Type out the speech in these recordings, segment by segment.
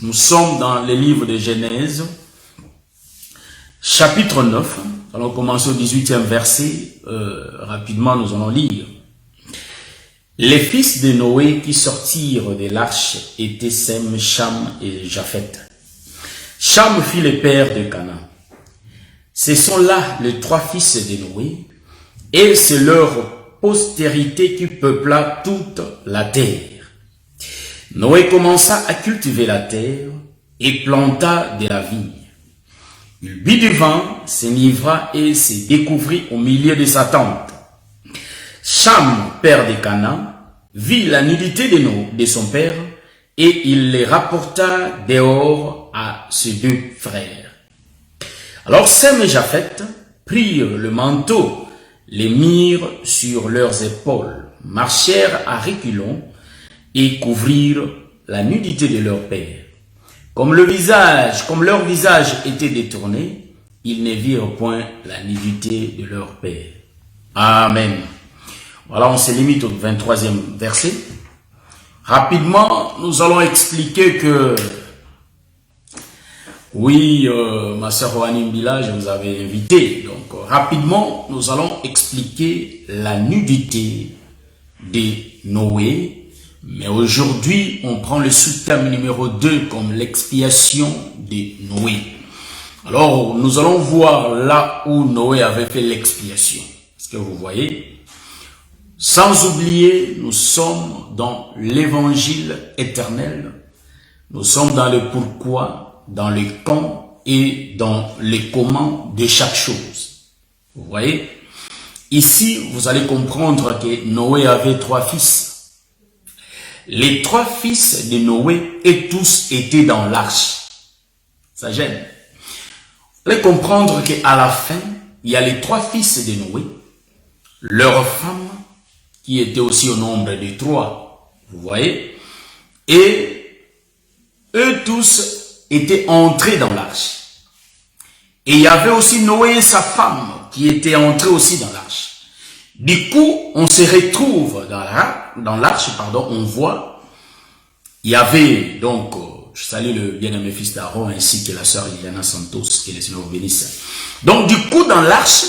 Nous sommes dans le livre de Genèse, chapitre 9. Nous allons commencer au 18e verset. Rapidement, nous allons lire. Les fils de Noé qui sortirent de l'arche étaient Sem, Cham et Japheth. Cham fut le père de Canaan. Ce sont là les trois fils de Noé, et c'est leur postérité qui peupla toute la terre. Noé commença à cultiver la terre et planta de la vigne. Il but du vin, s'enivra et se découvrit au milieu de sa tente. Cham, père de Canaan, vit la nudité de son père et il les rapporta dehors à ses deux frères. Alors Sem et Japheth prirent le manteau, les mirent sur leurs épaules, marchèrent à reculons et couvrirent la nudité de leur père. Comme leur visage était détourné, ils ne virent point la nudité de leur père. Amen. Voilà, on se limite au 23e verset. Rapidement, nous allons expliquer que, oui, ma sœur Roanie Mbila, je vous avais invité. Donc, rapidement, nous allons expliquer la nudité de Noé. Mais aujourd'hui, on prend le sous-thème numéro 2 comme l'expiation de Noé. Alors, nous allons voir là où Noé avait fait l'expiation. Est-ce que vous voyez? Sans oublier, nous sommes dans l'évangile éternel. Nous sommes dans le pourquoi, dans le quand et dans les comment de chaque chose. Vous voyez? Ici, vous allez comprendre que Noé avait trois fils. Les trois fils de Noé et tous étaient dans l'arche. Ça gêne. Vous allez comprendre qu'à la fin, il y a les trois fils de Noé, leurs femmes, qui étaient aussi au nombre de 3. Vous voyez? Et eux tous étaient entrés dans l'arche. Et il y avait aussi Noé et sa femme qui étaient entrés aussi dans l'arche. Du coup, on se retrouve dans l'arche, on voit, il y avait donc, je salue le bien-aimé fils d'Aaron ainsi que la sœur Liliana Santos, que le Seigneur vous bénisse. Donc du coup, dans l'arche,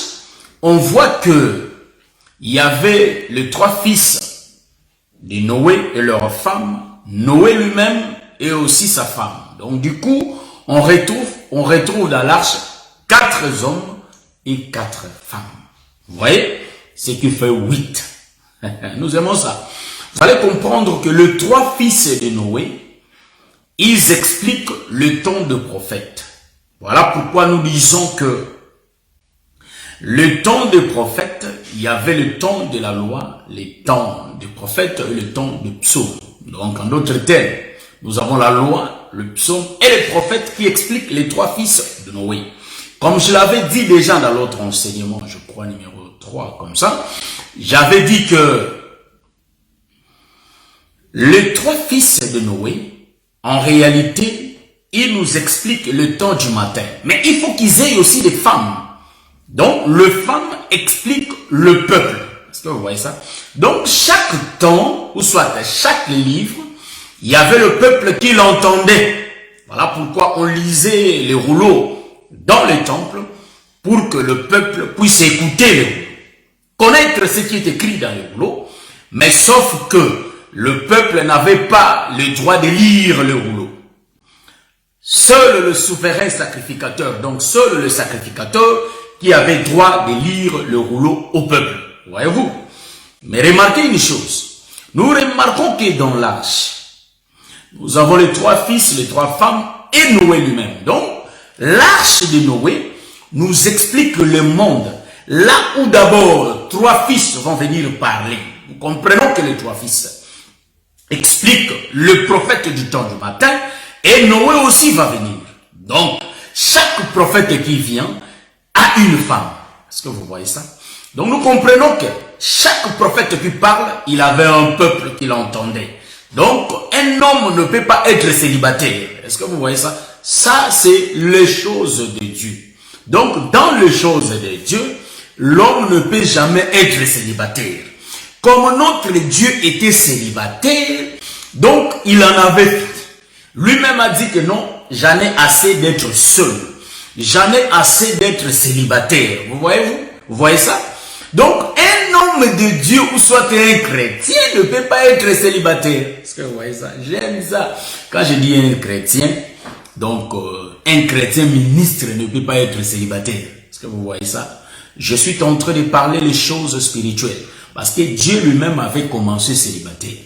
on voit que il y avait les trois fils de Noé et leur femme, Noé lui-même et aussi sa femme. Donc du coup, on retrouve dans l'arche 4 hommes et 4 femmes. Vous voyez? Ce qui fait 8. Nous aimons ça. Vous allez comprendre que les trois fils de Noé, ils expliquent le temps de prophète. Voilà pourquoi nous disons que le temps de prophète, il y avait le temps de la loi, le temps de prophète et le temps de psaume. Donc en d'autres termes, nous avons la loi, le psaume et les prophètes qui expliquent les trois fils de Noé. Comme je l'avais dit déjà dans l'autre enseignement, je crois numéro 3 comme ça, j'avais dit que les trois fils de Noé, en réalité, ils nous expliquent le temps du matin. Mais il faut qu'ils aient aussi des femmes. Donc, les femmes expliquent le peuple. Est-ce que vous voyez ça? Donc, chaque temps, ou soit chaque livre, il y avait le peuple qui l'entendait. Voilà pourquoi on lisait les rouleaux dans les temples pour que le peuple puisse écouter les rouleaux. Connaître ce qui est écrit dans les rouleaux, mais sauf que le peuple n'avait pas le droit de lire le rouleau. Seul le souverain sacrificateur, donc seul le sacrificateur qui avait droit de lire le rouleau au peuple. Voyez-vous? Mais remarquez une chose. Nous remarquons que dans l'arche, nous avons les trois fils, les trois femmes et Noé lui-même. Donc, l'arche de Noé nous explique le monde. Là où d'abord, trois fils vont venir parler. Nous comprenons que les trois fils expliquent le prophète du temps du matin et Noé aussi va venir. Donc, chaque prophète qui vient a une femme. Est-ce que vous voyez ça? Donc, nous comprenons que chaque prophète qui parle, il avait un peuple qui l'entendait. Donc, un homme ne peut pas être célibataire. Est-ce que vous voyez ça? Ça, c'est les choses de Dieu. Donc, dans les choses de Dieu, l'homme ne peut jamais être célibataire. Comme notre Dieu était célibataire, donc il en avait fait. Lui-même a dit que non, j'en ai assez d'être seul. J'en ai assez d'être célibataire. Vous voyez ça? Donc, un homme de Dieu ou soit un chrétien ne peut pas être célibataire. Est-ce que vous voyez ça? J'aime ça. Quand je dis un chrétien, donc un chrétien ministre ne peut pas être célibataire. Est-ce que vous voyez ça? Je suis en train de parler les choses spirituelles. Parce que Dieu lui-même avait commencé célibataire.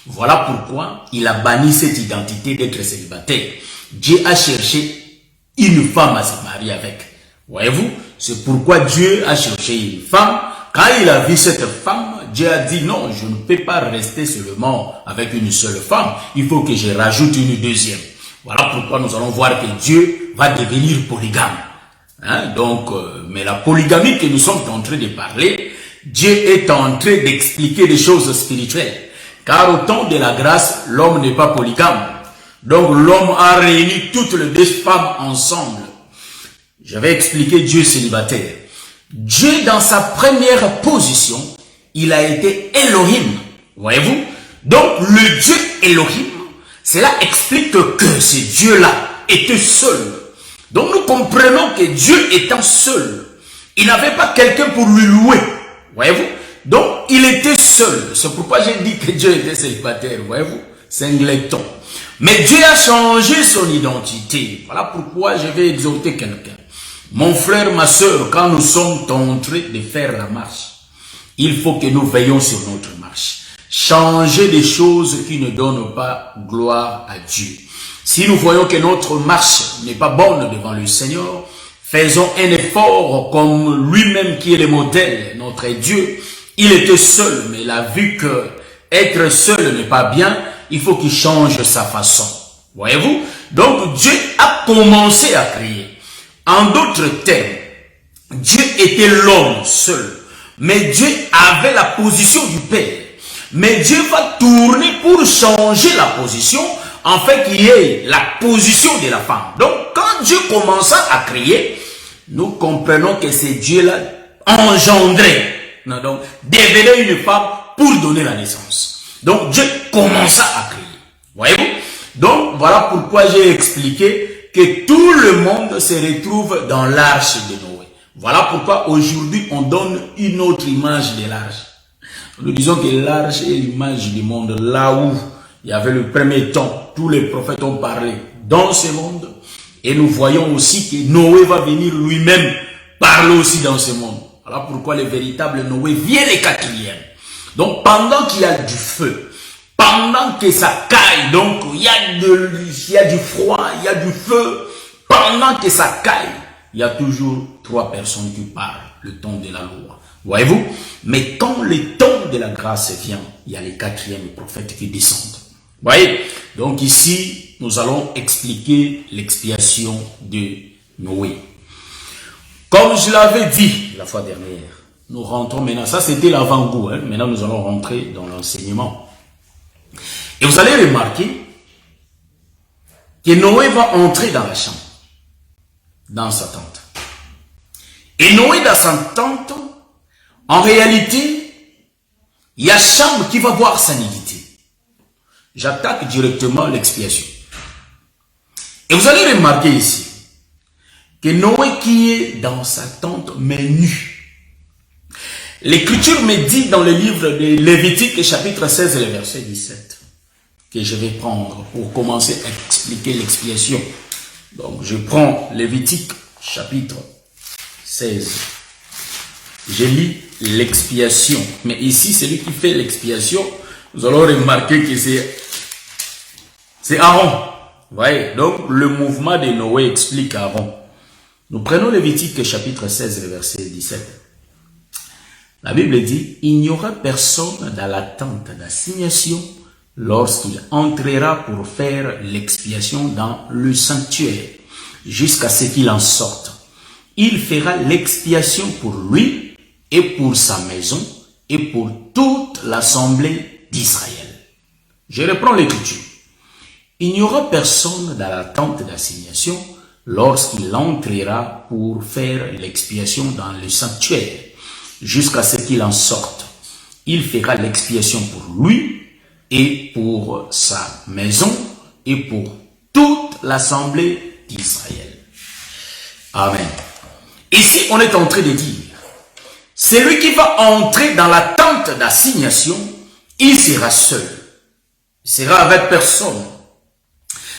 Voilà pourquoi il a banni cette identité d'être célibataire. Dieu a cherché une femme à se marier avec. Voyez-vous? C'est pourquoi Dieu a cherché une femme. Quand il a vu cette femme, Dieu a dit non, je ne peux pas rester seulement avec une seule femme. Il faut que je rajoute une deuxième. Voilà pourquoi nous allons voir que Dieu va devenir polygame. Hein? Donc, mais la polygamie que nous sommes en train de parler, Dieu est en train d'expliquer des choses spirituelles. Car au temps de la grâce, l'homme n'est pas polygame. Donc l'homme a réuni toutes les deux femmes ensemble. Je vais expliquer Dieu célibataire. Dieu, dans sa première position, il a été Elohim. Voyez-vous? Donc le Dieu Elohim, cela explique que ce Dieu-là était seul. Donc nous comprenons que Dieu étant seul, il n'avait pas quelqu'un pour lui louer. Voyez-vous? Donc il était seul. C'est pourquoi j'ai dit que Dieu était célibataire. Voyez-vous? Singleton. Mais Dieu a changé son identité. Voilà pourquoi je vais exhorter quelqu'un. Mon frère, ma soeur, quand nous sommes en train de faire la marche, il faut que nous veillons sur notre marche. Changer des choses qui ne donnent pas gloire à Dieu. Si nous voyons que notre marche n'est pas bonne devant le Seigneur, faisons un effort comme lui-même qui est le modèle, notre Dieu. Il était seul, mais il a vu que être seul n'est pas bien. Il faut qu'il change sa façon. Voyez-vous? Donc Dieu a commencé à créer. En d'autres termes, Dieu était l'homme seul. Mais Dieu avait la position du Père. Mais Dieu va tourner pour changer la position, en fait qu'il y ait la position de la femme. Donc quand Dieu commença à créer, nous comprenons que c'est Dieu-là engendré. Donc devenait une femme pour donner la naissance. Donc Dieu commença à créer. Voyez-vous? Donc voilà pourquoi j'ai expliqué que tout le monde se retrouve dans l'arche de Noé. Voilà pourquoi aujourd'hui on donne une autre image de l'arche. Nous disons que l'arche est l'image du monde, là où il y avait le premier temps, tous les prophètes ont parlé dans ce monde. Et nous voyons aussi que Noé va venir lui-même parler aussi dans ce monde. Voilà pourquoi le véritable Noé vient le quatrième. Donc pendant qu'il y a du feu, pendant que ça caille, donc il y a du froid, il y a du feu, pendant que ça caille, il y a toujours trois personnes qui parlent, le temps de la loi. Voyez-vous? Mais quand le temps de la grâce vient, il y a les quatrièmes prophètes qui descendent. Voyez? Donc ici, nous allons expliquer l'expiation de Noé. Comme je l'avais dit la fois dernière, nous rentrons maintenant, ça c'était l'avant-goût, hein? Maintenant nous allons rentrer dans l'enseignement. Et vous allez remarquer que Noé va entrer dans la chambre, dans sa tente. Et Noé dans sa tente, en réalité, il y a Cham qui va voir sa nudité. J'attaque directement l'expiation. Et vous allez remarquer ici que Noé qui est dans sa tente mais nu. L'Écriture me dit dans le livre de Lévitique chapitre 16 le verset 17 que je vais prendre pour commencer à expliquer l'expiation. Donc je prends Lévitique chapitre 16. Je lis l'expiation. Mais ici, celui qui fait l'expiation, vous allez remarquer que c'est Aaron. Vous voyez? Donc le mouvement de Noé explique Aaron. Nous prenons Lévitique chapitre 16, le verset 17. La Bible dit, il n'y aura personne dans la tente d'assignation lorsqu'il entrera pour faire l'expiation dans le sanctuaire, jusqu'à ce qu'il en sorte. Il fera l'expiation pour lui et pour sa maison et pour toute l'assemblée d'Israël. Je reprends l'écriture. Il n'y aura personne dans la tente d'assignation lorsqu'il entrera pour faire l'expiation dans le sanctuaire, jusqu'à ce qu'il en sorte. Il fera l'expiation pour lui et pour sa maison et pour toute l'assemblée d'Israël. Amen. Ici, on est en train de dire, celui qui va entrer dans la tente d'assignation, il sera seul. Il sera avec personne.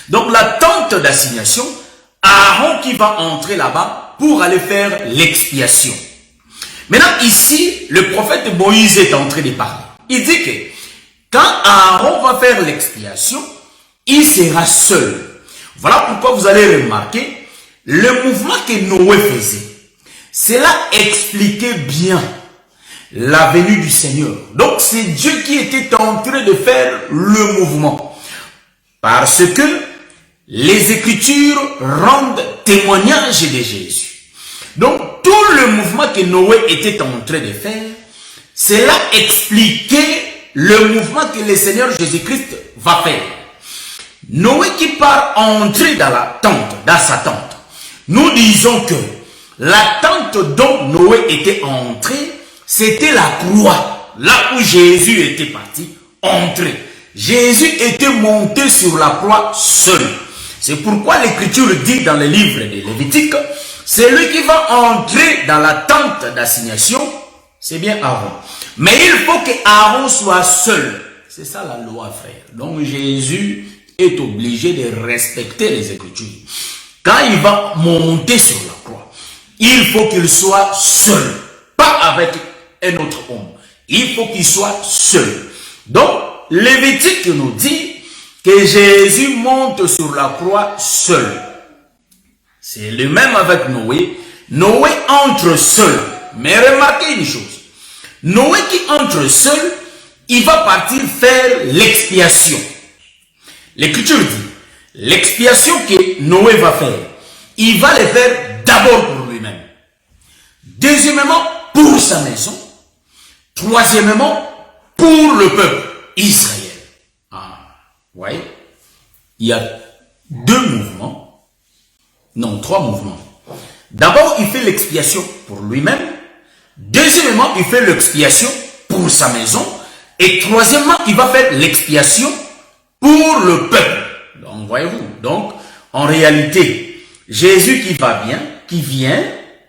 Donc la tente d'assignation, Aaron qui va entrer là-bas pour aller faire l'expiation. Maintenant ici, le prophète Moïse est en train de parler. Il dit que quand Aaron va faire l'expiation, il sera seul. Voilà pourquoi vous allez remarquer le mouvement que Noé faisait. Cela expliquait bien la venue du Seigneur. Donc c'est Dieu qui était en train de faire le mouvement. Parce que les Écritures rendent témoignage de Jésus. Donc tout le mouvement que Noé était en train de faire, cela expliquait le mouvement que le Seigneur Jésus-Christ va faire. Noé qui part entrer dans la tente, dans sa tente. Nous disons que la tente dont Noé était entré, c'était la croix. Là où Jésus était parti, entrer. Jésus était monté sur la croix seul. C'est pourquoi l'Écriture dit dans le livre de Lévitique, celui qui va entrer dans la tente d'assignation, c'est bien Aaron. Mais il faut que Aaron soit seul. C'est ça la loi, frère. Donc Jésus est obligé de respecter les Écritures. Quand il va monter sur la croix, il faut qu'il soit seul, pas avec un autre homme. Il faut qu'il soit seul. Donc, Lévitique nous dit que Jésus monte sur la croix seul. C'est le même avec Noé. Noé entre seul. Mais remarquez une chose. Noé qui entre seul, il va partir faire l'expiation. L'Écriture dit, l'expiation que Noé va faire, il va le faire d'abord pour lui-même. Deuxièmement, pour sa maison. Troisièmement, pour le peuple Israël. Vous voyez, il y a deux mouvements, non, trois mouvements. D'abord, il fait l'expiation pour lui-même. Deuxièmement, il fait l'expiation pour sa maison. Et troisièmement, il va faire l'expiation pour le peuple. Donc, voyez-vous, donc, en réalité, Jésus qui vient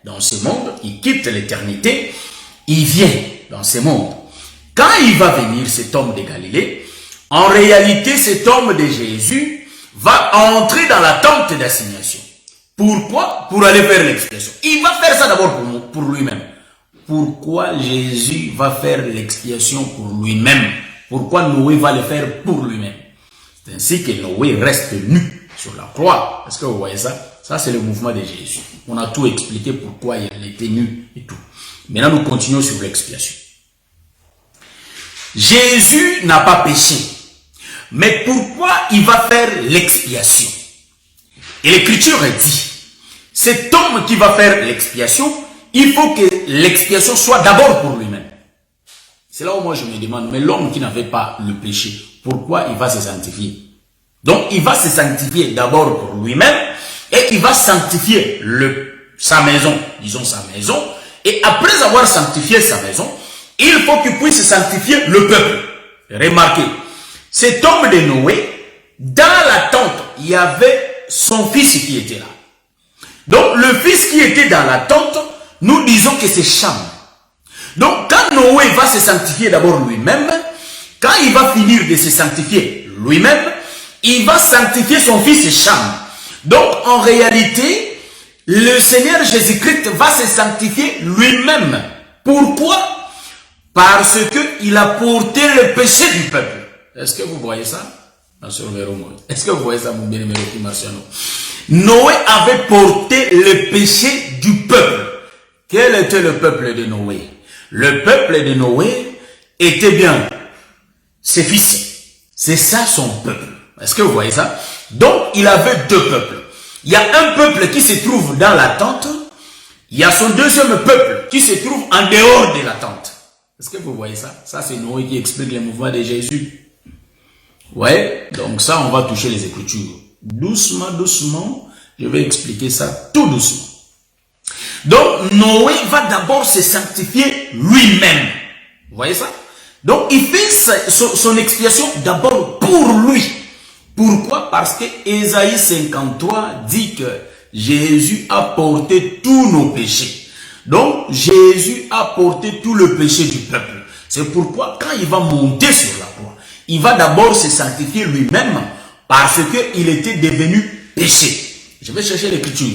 dans ce monde, il quitte l'éternité, il vient dans ce monde. Quand il va venir, cet homme de Galilée, en réalité, cet homme de Jésus va entrer dans la tente d'assignation. Pourquoi? Pour aller faire l'expiation. Il va faire ça d'abord pour lui-même. Pourquoi Jésus va faire l'expiation pour lui-même? Pourquoi Noé va le faire pour lui-même? C'est ainsi que Noé reste nu sur la croix. Est-ce que vous voyez ça? Ça, c'est le mouvement de Jésus. On a tout expliqué pourquoi il était nu et tout. Maintenant, nous continuons sur l'expiation. Jésus n'a pas péché. Mais pourquoi il va faire l'expiation? Et l'Écriture dit, cet homme qui va faire l'expiation, il faut que l'expiation soit d'abord pour lui-même. C'est là où moi je me demande, mais l'homme qui n'avait pas le péché, pourquoi il va se sanctifier? Donc il va se sanctifier d'abord pour lui-même, et il va sanctifier sa maison, disons sa maison, et après avoir sanctifié sa maison, il faut qu'il puisse sanctifier le peuple. Remarquez, cet homme de Noé, dans la tente, il y avait son fils qui était là. Donc le fils qui était dans la tente, nous disons que c'est Cham. Donc quand Noé va se sanctifier d'abord lui-même, quand il va finir de se sanctifier lui-même, il va sanctifier son fils Cham. Donc en réalité, le Seigneur Jésus-Christ va se sanctifier lui-même. Pourquoi? Parce qu'il a porté le péché du peuple. Est-ce que vous voyez ça? Est-ce que vous voyez ça, mon bien-aimé Marciano? Noé avait porté le péché du peuple. Quel était le peuple de Noé? Le peuple de Noé était bien ses fils. C'est ça son peuple. Est-ce que vous voyez ça? Donc, il avait deux peuples. Il y a un peuple qui se trouve dans la tente. Il y a son deuxième peuple qui se trouve en dehors de la tente. Est-ce que vous voyez ça? Ça, c'est Noé qui explique le mouvement de Jésus. Ouais, donc ça, on va toucher les Écritures. Doucement, doucement, je vais expliquer ça tout doucement. Donc, Noé va d'abord se sanctifier lui-même. Vous voyez ça? Donc, il fait son expiation d'abord pour lui. Pourquoi? Parce que Ésaïe 53 dit que Jésus a porté tous nos péchés. Donc, Jésus a porté tout le péché du peuple. C'est pourquoi, quand il va monter sur la croix, il va d'abord se sanctifier lui-même parce qu'il était devenu péché. Je vais chercher l'écriture.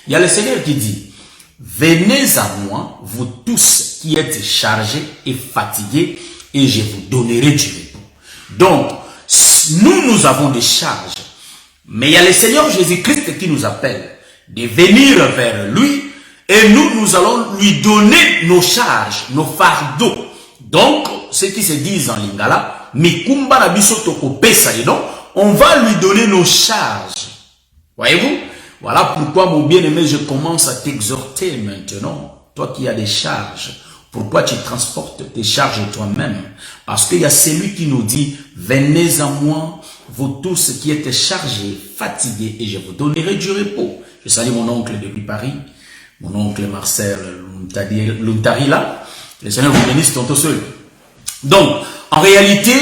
Il y a le Seigneur qui dit, venez à moi, vous tous qui êtes chargés et fatigués, et je vous donnerai du repos. Donc, nous avons des charges, mais il y a le Seigneur Jésus-Christ qui nous appelle de venir vers lui, et nous allons lui donner nos charges, nos fardeaux. Donc, ceux qui se disent en lingala, mikumba na biso toko pesa, et donc, on va lui donner nos charges. Voyez-vous? Voilà pourquoi, mon bien-aimé, je commence à t'exhorter maintenant, toi qui as des charges. Pourquoi tu transportes tes charges toi-même? Parce qu'il y a celui qui nous dit, venez à moi, vous tous qui êtes chargés, fatigués, et je vous donnerai du repos. Je salue mon oncle depuis Paris, mon oncle Marcel Luntari là. Le Seigneur vous bénisse tantôt seul. Donc, en réalité,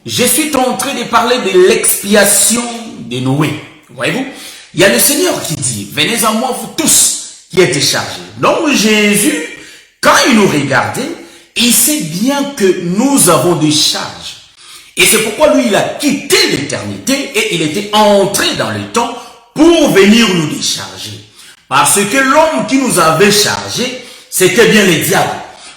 je suis en train de parler de l'expiation de Noé. Voyez-vous? Il y a le Seigneur qui dit, venez à moi vous tous qui êtes chargés. Donc, Jésus, quand il nous regardait, il sait bien que nous avons des charges. Et c'est pourquoi lui, il a quitté l'éternité et il était entré dans le temps pour venir nous décharger. Parce que l'homme qui nous avait chargé, c'était bien le diable.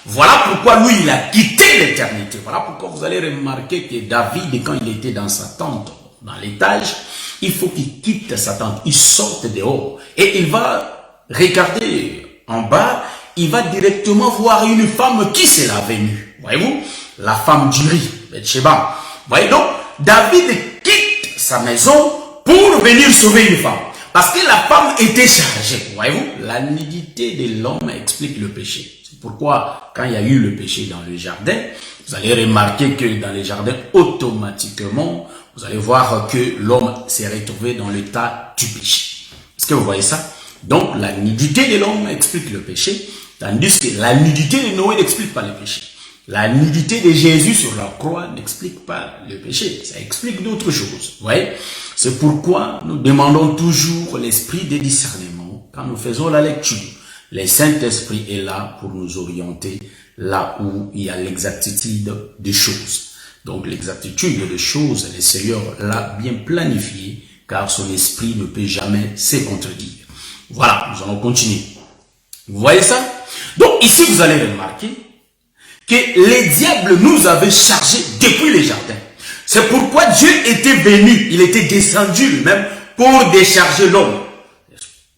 Voilà pourquoi lui, il a quitté l'éternité. Voilà pourquoi vous allez remarquer que David, quand il était dans sa tente, dans l'étage, il faut qu'il quitte sa tente, il sorte dehors et il va regarder en bas. Il va directement voir une femme qui s'est la venue. Voyez-vous? La femme d'Uri, Bathsheba. Voyez donc, David quitte sa maison pour venir sauver une femme. Parce que la femme était chargée. Voyez-vous? La nudité de l'homme explique le péché. C'est pourquoi, quand il y a eu le péché dans le jardin, vous allez remarquer que dans le jardin, automatiquement, vous allez voir que l'homme s'est retrouvé dans l'état du péché. Est-ce que vous voyez ça? Donc, la nudité de l'homme explique le péché. Tandis que la nudité de Noé n'explique pas le péché. La nudité de Jésus sur la croix n'explique pas le péché. Ça explique d'autres choses. Vous voyez? C'est pourquoi nous demandons toujours l'esprit de discernement quand nous faisons la lecture. Le Saint-Esprit est là pour nous orienter là où il y a l'exactitude des choses. Donc l'exactitude des choses, le Seigneur l'a bien planifié car son esprit ne peut jamais se contredire. Voilà, nous allons continuer. Vous voyez ça? Donc ici, vous allez remarquer que les diables nous avaient chargés depuis le jardin. C'est pourquoi Dieu était venu, il était descendu lui-même pour décharger l'homme.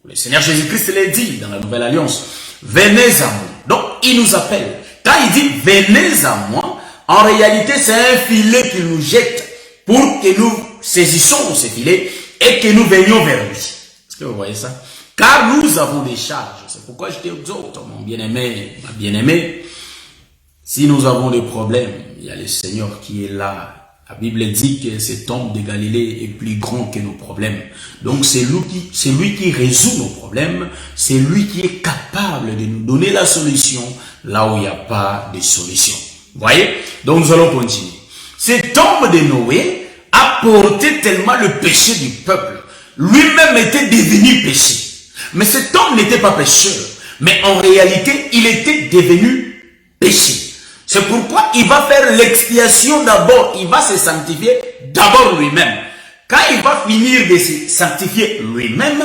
Le Seigneur Jésus-Christ l'a dit dans la Nouvelle Alliance, venez à moi. Donc il nous appelle. Quand il dit venez à moi, en réalité c'est un filet qu'il nous jette pour que nous saisissions ce filet et que nous venions vers lui. Est-ce que vous voyez ça? Car nous avons des charges. C'est pourquoi je t'exhorte, mon bien-aimé, ma bien-aimée. Si nous avons des problèmes, il y a le Seigneur qui est là. La Bible dit que cet homme de Galilée est plus grand que nos problèmes. Donc c'est lui qui résout nos problèmes. C'est lui qui est capable de nous donner la solution là où il n'y a pas de solution. Vous voyez? Donc nous allons continuer. Cet homme de Noé a porté tellement le péché du peuple. Lui-même était devenu péché. Mais cet homme n'était pas pécheur. Mais en réalité, il était devenu péché. C'est pourquoi il va faire l'expiation d'abord. Il va se sanctifier d'abord lui-même. Quand il va finir de se sanctifier lui-même,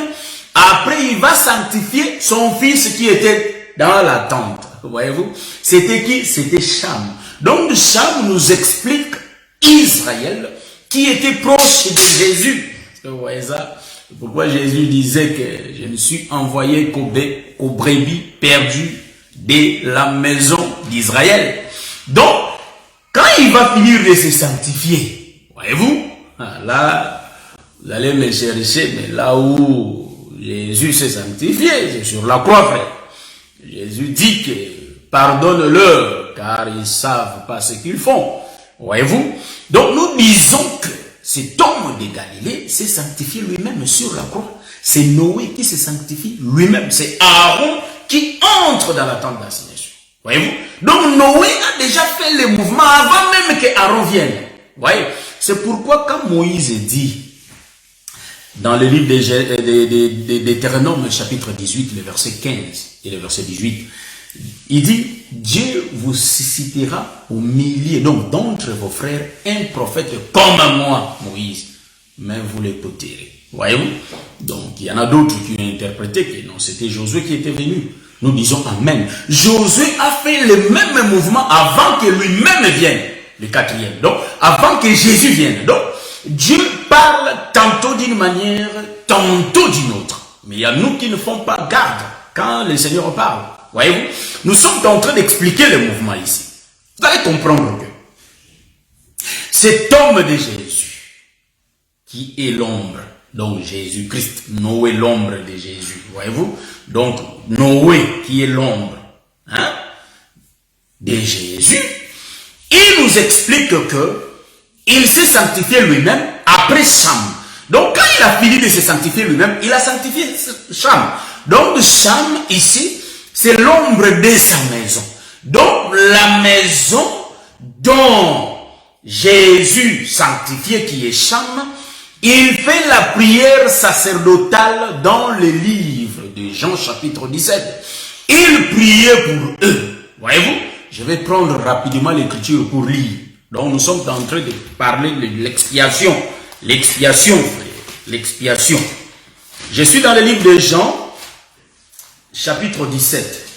après il va sanctifier son fils qui était dans la tente. Voyez-vous? C'était qui? C'était Cham. Donc Cham nous explique Israël qui était proche de Jésus. Est-ce que vous voyez ça? Pourquoi Jésus disait que je me suis envoyé qu'aux brebis perdues de la maison d'Israël. Donc, quand il va finir de se sanctifier, voyez-vous, là, vous allez me chercher, mais là où Jésus s'est sanctifié, c'est sur la croix, frère. Jésus dit que pardonne-leur, car ils ne savent pas ce qu'ils font. Voyez-vous? Donc, nous disons que cet homme de Galilée s'est sanctifié lui-même sur la croix. C'est Noé qui se sanctifie lui-même. C'est Aaron qui entre dans la tente d'assignation. Voyez-vous? Donc Noé a déjà fait le mouvement avant même que Aaron vienne. Voyez? C'est pourquoi quand Moïse dit, dans le livre des Deutéronome, chapitre 18, le verset 15 et le verset 18, il dit, Dieu vous suscitera au milieu, donc d'entre vos frères, un prophète comme moi, Moïse, mais vous l'écouterez. Voyez-vous? Donc, il y en a d'autres qui ont interprété que non, c'était Josué qui était venu. Nous disons Amen. Josué a fait le même mouvement avant que lui-même vienne, le quatrième. Donc, avant que Jésus vienne. Donc, Dieu parle tantôt d'une manière, tantôt d'une autre. Mais il y a nous qui ne font pas garde quand le Seigneur parle. Voyez-vous? Nous sommes en train d'expliquer le mouvement ici. Vous allez comprendre que cet homme de Jésus, qui est l'ombre, donc Jésus-Christ, Noé, l'ombre de Jésus, voyez-vous? Donc, Noé, qui est l'ombre de Jésus, il nous explique que il s'est sanctifié lui-même après Cham. Donc, quand il a fini de se sanctifier lui-même, il a sanctifié Cham. Donc, Cham, ici, c'est l'ombre de sa maison. Donc, la maison dont Jésus sanctifié, qui est Cham, il fait la prière sacerdotale dans le livre de Jean chapitre 17. Il priait pour eux. Voyez-vous? Je vais prendre rapidement l'écriture pour lire. Donc nous sommes en train de parler de l'expiation. L'expiation, l'expiation. Je suis dans le livre de Jean, chapitre 17.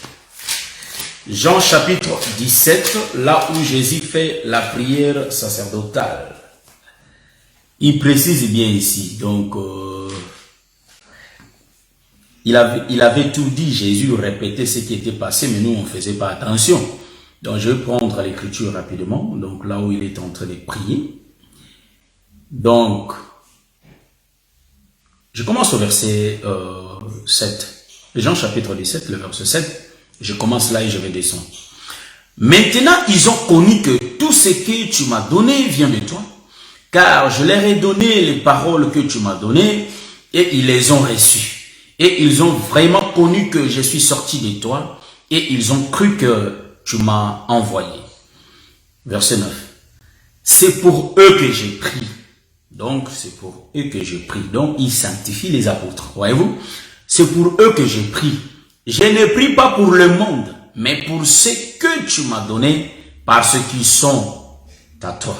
Jean chapitre 17, là où Jésus fait la prière sacerdotale. Il précise bien ici, donc il avait tout dit, Jésus répétait ce qui était passé, mais nous on ne faisait pas attention. Donc je vais prendre l'écriture rapidement, donc là où il est en train de prier. Donc, je commence au verset 7. Jean chapitre 17, le verset 7, je commence là et je vais descendre. Maintenant, ils ont connu que tout ce que tu m'as donné vient de toi. Car je leur ai donné les paroles que tu m'as données et ils les ont reçues. Et ils ont vraiment connu que je suis sorti de toi et ils ont cru que tu m'as envoyé. Verset 9. C'est pour eux que j'ai pris. Donc, c'est pour eux que je prie. Donc, il sanctifie les apôtres. Voyez-vous? C'est pour eux que j'ai pris. Je ne prie pas pour le monde, mais pour ceux que tu m'as donné, parce qu'ils sont à toi.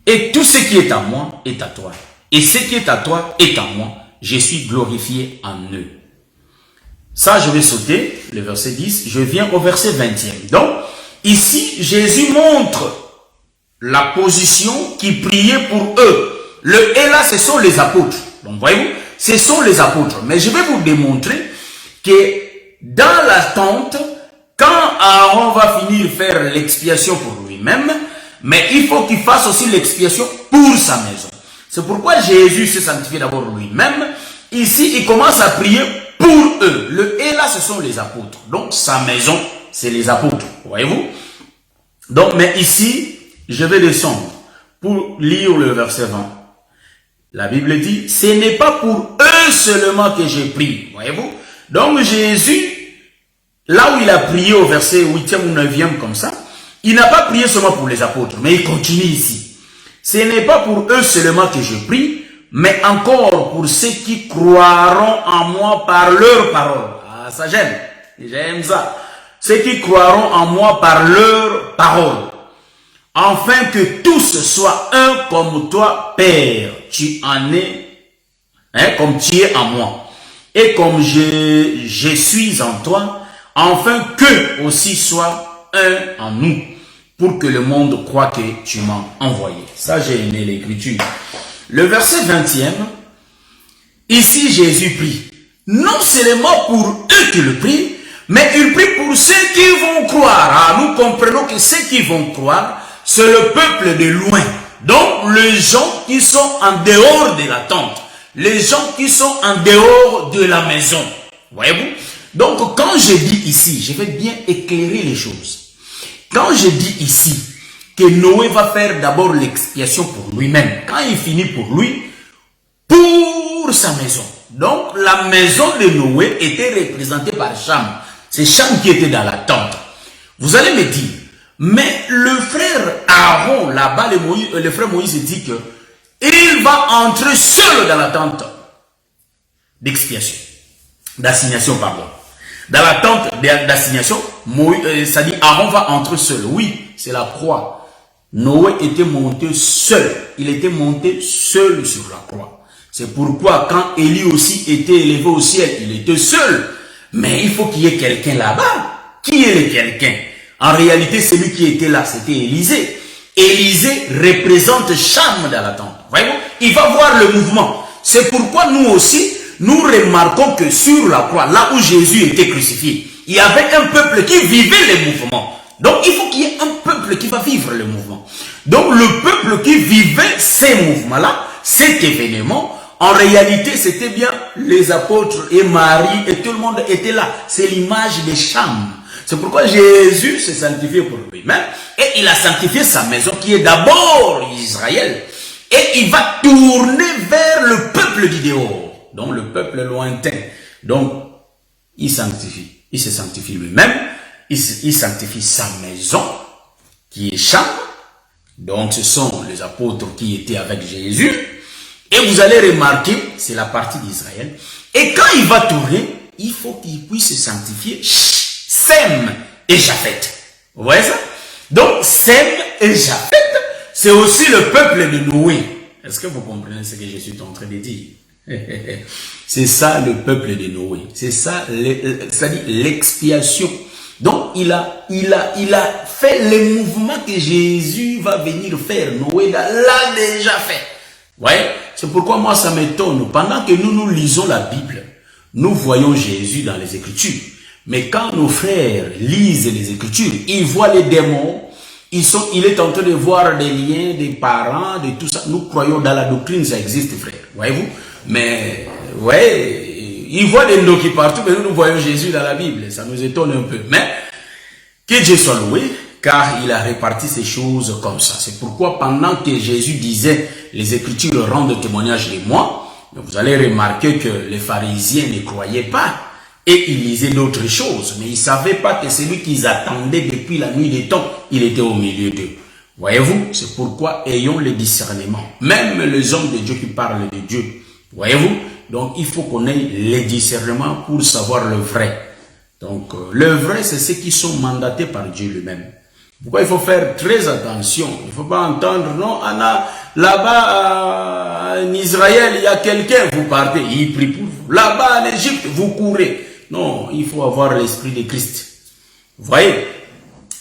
Et tout ce qui est à moi est à toi. Et ce qui est à toi est à moi. Je suis glorifié en eux. Ça, je vais sauter le verset 10. Je viens au verset 20e. Donc, ici, Jésus montre la position qui priait pour eux. Le « et » là, ce sont les apôtres. Donc, voyez-vous, ce sont les apôtres. Mais je vais vous démontrer que dans la tente, quand Aaron va finir faire l'expiation pour lui-même, mais il faut qu'il fasse aussi l'expiation pour sa maison. C'est pourquoi Jésus s'est sanctifié d'abord lui-même. Ici, il commence à prier pour eux. Le « et » là, ce sont les apôtres. Donc, sa maison, c'est les apôtres. Voyez-vous? Donc, mais ici, je vais descendre pour lire le verset 20. La Bible dit, ce n'est pas pour eux seulement que j'ai prié. Voyez-vous? Donc, Jésus, là où il a prié au verset 8e ou 9e comme ça, il n'a pas prié seulement pour les apôtres, mais il continue ici. Ce n'est pas pour eux seulement que je prie, mais encore pour ceux qui croiront en moi par leur parole. Ah, ça j'aime. J'aime ça. Ceux qui croiront en moi par leur parole. Afin que tous soient un comme toi, Père. Tu en es, comme tu es en moi. Et comme je suis en toi, afin qu'eux aussi soient un en nous. Pour que le monde croit que tu m'as envoyé. Ça, j'ai aimé l'écriture. Le verset 20e, ici Jésus prie. Non seulement pour eux qui le prient, mais il prie pour ceux qui vont croire. Ah, nous comprenons que ceux qui vont croire, c'est le peuple de loin. Donc, les gens qui sont en dehors de la tente. Les gens qui sont en dehors de la maison. Voyez-vous? Donc, quand je dis ici, je vais bien éclairer les choses. Quand je dis ici que Noé va faire d'abord l'expiation pour lui-même, quand il finit pour lui, pour sa maison. Donc, la maison de Noé était représentée par Cham. C'est Cham qui était dans la tente. Vous allez me dire, mais le frère Aaron, là-bas, le frère Moïse dit que il va entrer seul dans la tente d'expiation, d'assignation, pardon. Dans la tente d'assignation, c'est-à-dire Aaron va entrer seul. Oui, c'est la croix. Noé était monté seul. Il était monté seul sur la croix. C'est pourquoi quand Élie aussi était élevé au ciel, il était seul. Mais il faut qu'il y ait quelqu'un là-bas. Qui est le quelqu'un? En réalité, celui qui était là, c'était Élisée. Élisée représente Cham dans la tente. Voyez-vous? Il va voir le mouvement. C'est pourquoi nous aussi, nous remarquons que sur la croix, là où Jésus était crucifié, il y avait un peuple qui vivait les mouvements. Donc, il faut qu'il y ait un peuple qui va vivre le mouvement. Donc, le peuple qui vivait ces mouvements-là, cet événement, en réalité, c'était bien les apôtres et Marie et tout le monde était là. C'est l'image de Cham. C'est pourquoi Jésus s'est sanctifié pour lui-même et il a sanctifié sa maison qui est d'abord Israël. Et il va tourner vers le peuple du dehors, donc le peuple lointain. Donc, il sanctifie. Il se sanctifie lui-même. Il sanctifie sa maison, qui est Cham. Donc, ce sont les apôtres qui étaient avec Jésus. Et vous allez remarquer, c'est la partie d'Israël. Et quand il va tourner, il faut qu'il puisse se sanctifier Sem et Japhet. Vous voyez ça? Donc, Sem et Japhet, c'est aussi le peuple de Noé. Est-ce que vous comprenez ce que je suis en train de dire? C'est ça le peuple de Noé. C'est ça, c'est-à-dire l'expiation. Donc, il a fait les mouvements que Jésus va venir faire. Noé l'a déjà fait. Vous voyez? C'est pourquoi moi, ça m'étonne. Pendant que nous lisons la Bible, nous voyons Jésus dans les Écritures. Mais quand nos frères lisent les Écritures, ils voient les démons, il est en train de voir des liens, des parents, de tout ça. Nous croyons dans la doctrine, ça existe, frère. Voyez-vous? Mais, ouais, ils voient des Ndoki partout, mais nous voyons Jésus dans la Bible. Ça nous étonne un peu. Mais, que Dieu soit loué, car il a réparti ces choses comme ça. C'est pourquoi pendant que Jésus disait, les Écritures rendent témoignage de moi, vous allez remarquer que les pharisiens ne croyaient pas. Et ils lisaient d'autres choses, mais ils ne savaient pas que celui qu'ils attendaient depuis la nuit des temps, il était au milieu d'eux. Voyez-vous, c'est pourquoi ayons le discernement. Même les hommes de Dieu qui parlent de Dieu. Voyez-vous, donc il faut qu'on ait le discernement pour savoir le vrai. Donc le vrai, c'est ceux qui sont mandatés par Dieu lui-même. Pourquoi il faut faire très attention? Il ne faut pas entendre, non, Anna, là-bas en Israël, il y a quelqu'un, vous partez, il prie pour vous. Là-bas en Égypte, vous courez. Non, il faut avoir l'esprit de Christ. Vous voyez?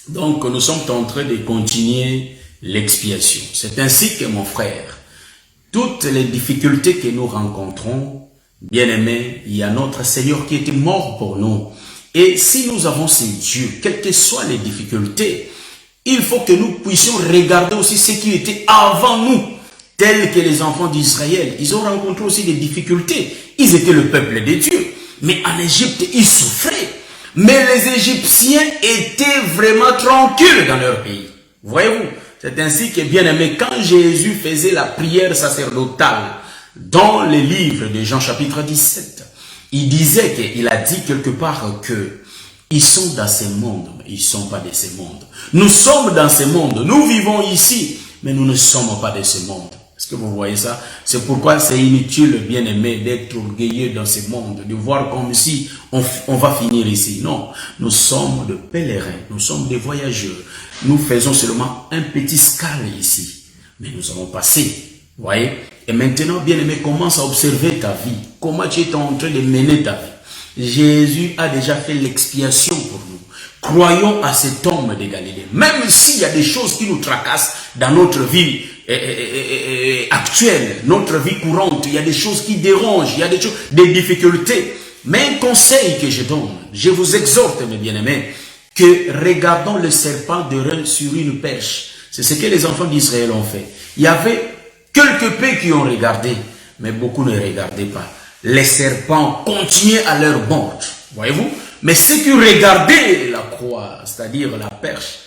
Donc, nous sommes en train de continuer l'expiation. C'est ainsi que, mon frère, toutes les difficultés que nous rencontrons, bien aimés, il y a notre Seigneur qui était mort pour nous. Et si nous avons ces dieux, quelles que soient les difficultés, il faut que nous puissions regarder aussi ce qui était avant nous, tels que les enfants d'Israël. Ils ont rencontré aussi des difficultés. Ils étaient le peuple de Dieu. Mais en Égypte, ils souffraient. Mais les Égyptiens étaient vraiment tranquilles dans leur pays. Voyez-vous, c'est ainsi que, bien aimé, quand Jésus faisait la prière sacerdotale dans le livre de Jean chapitre 17, il disait qu'il a dit quelque part que ils sont dans ce monde, mais ils ne sont pas de ce monde. Nous sommes dans ce monde, nous vivons ici, mais nous ne sommes pas de ce monde. Est-ce que vous voyez ça? C'est pourquoi c'est inutile, bien aimé, d'être orgueilleux dans ce monde, de voir comme si on va finir ici. Non, nous sommes des pèlerins, nous sommes des voyageurs. Nous faisons seulement un petit scale ici, mais nous allons passer. Vous voyez? Et maintenant, bien aimé, commence à observer ta vie. Comment tu es en train de mener ta vie. Jésus a déjà fait l'expiation pour nous. Croyons à cet homme de Galilée. Même s'il y a des choses qui nous tracassent dans notre vie actuelle, notre vie courante, il y a des choses qui dérangent, il y a des difficultés. Mais un conseil que je donne, je vous exhorte, mes bien-aimés, que regardons le serpent de rein sur une perche. C'est ce que les enfants d'Israël ont fait. Il y avait quelques peu qui ont regardé, mais beaucoup ne regardaient pas. Les serpents continuaient à leur bord, voyez-vous. Mais ceux qui regardaient la croix, c'est-à-dire la perche,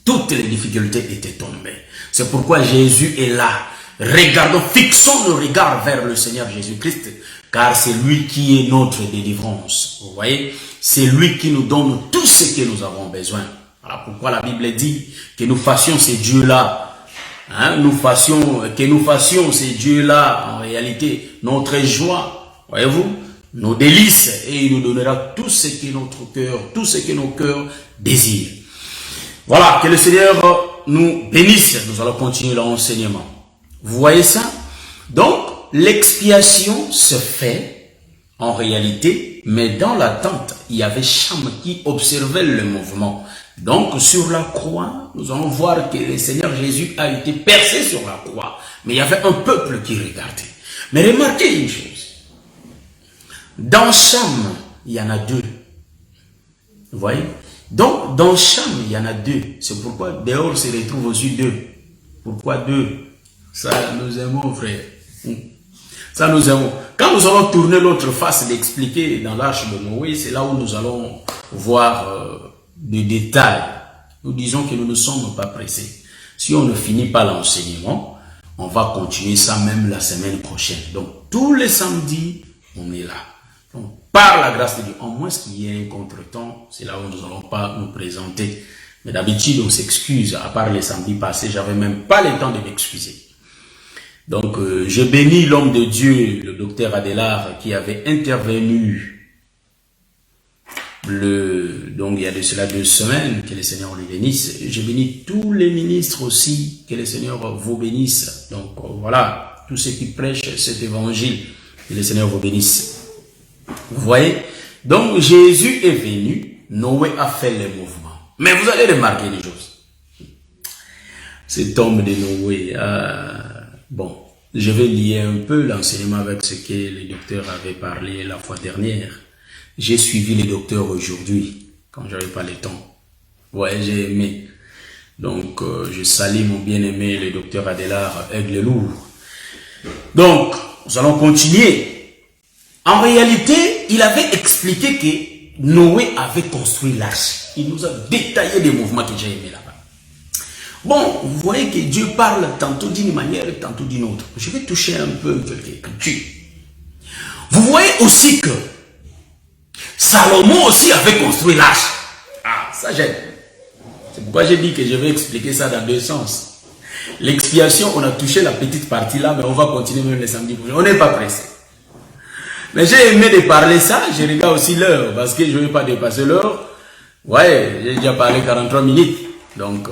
toutes les difficultés étaient tombées. C'est pourquoi Jésus est là. Regardons, fixons le regard vers le Seigneur Jésus-Christ, car c'est lui qui est notre délivrance. Vous voyez, c'est lui qui nous donne tout ce que nous avons besoin. Voilà pourquoi la Bible dit que nous fassions ces dieux-là hein, que nous fassions ces dieux-là, en réalité, notre joie, voyez-vous, nos délices, et il nous donnera tout ce que notre cœur, tout ce que nos cœurs désirent. Voilà, que le Seigneur nous bénisse. Nous allons continuer l'enseignement. Vous voyez ça? Donc, l'expiation se fait, en réalité, mais dans l'attente, il y avait Cham qui observait le mouvement. Donc, sur la croix, nous allons voir que le Seigneur Jésus a été percé sur la croix. Mais il y avait un peuple qui regardait. Mais remarquez une chose. Dans Cham, il y en a deux. Vous voyez? Donc, dans Cham, il y en a deux. C'est pourquoi dehors se retrouvent aussi deux. Pourquoi deux? Ça, nous aimons, frère. Ça, nous aimons. Quand nous allons tourner l'autre face d'expliquer dans l'arche de Noé, c'est là où nous allons voir des détails. Nous disons que nous ne sommes pas pressés. Si on ne finit pas l'enseignement, on va continuer ça même la semaine prochaine. Donc, tous les samedis, on est là. Donc, par la grâce de Dieu, en moins qu'il y ait un contretemps, c'est là où nous n'allons pas nous présenter. Mais d'habitude, on s'excuse. À part les samedis passés, j'avais même pas le temps de m'excuser. Donc, je bénis l'homme de Dieu, le docteur Adélard, qui avait intervenu donc il y a de cela 2 semaines, que le Seigneur le bénisse. Je bénis tous les ministres aussi, que le Seigneur vous bénisse. Donc voilà, tous ceux qui prêchent cet évangile, que le Seigneur vous bénisse. Vous voyez? Donc Jésus est venu, Noé a fait le mouvement. Mais vous allez remarquer les choses. Cet homme de Noé, bon, je vais lier un peu l'enseignement avec ce que le docteur avait parlé la fois dernière. J'ai suivi le docteur aujourd'hui, quand j'avais pas le temps. Ouais, j'ai aimé. Donc, je salue mon bien-aimé, le docteur Adélard Aigle-Lourd. Donc, nous allons continuer. En réalité, il avait expliqué que Noé avait construit l'arche. Il nous a détaillé les mouvements que j'ai aimés là-bas. Bon, vous voyez que Dieu parle tantôt d'une manière et tantôt d'une autre. Je vais toucher un peu quelques écritures. Vous voyez aussi que Salomon aussi avait construit l'arche. Ah, ça j'aime. C'est pourquoi j'ai dit que je vais expliquer ça dans 2 sens. L'expiation, on a touché la petite partie là, mais on va continuer même les samedis prochains. On n'est pas pressé. Mais j'ai aimé de parler ça. Je regarde aussi l'heure, parce que je ne vais pas dépasser l'heure. Ouais, j'ai déjà parlé 43 minutes. Donc,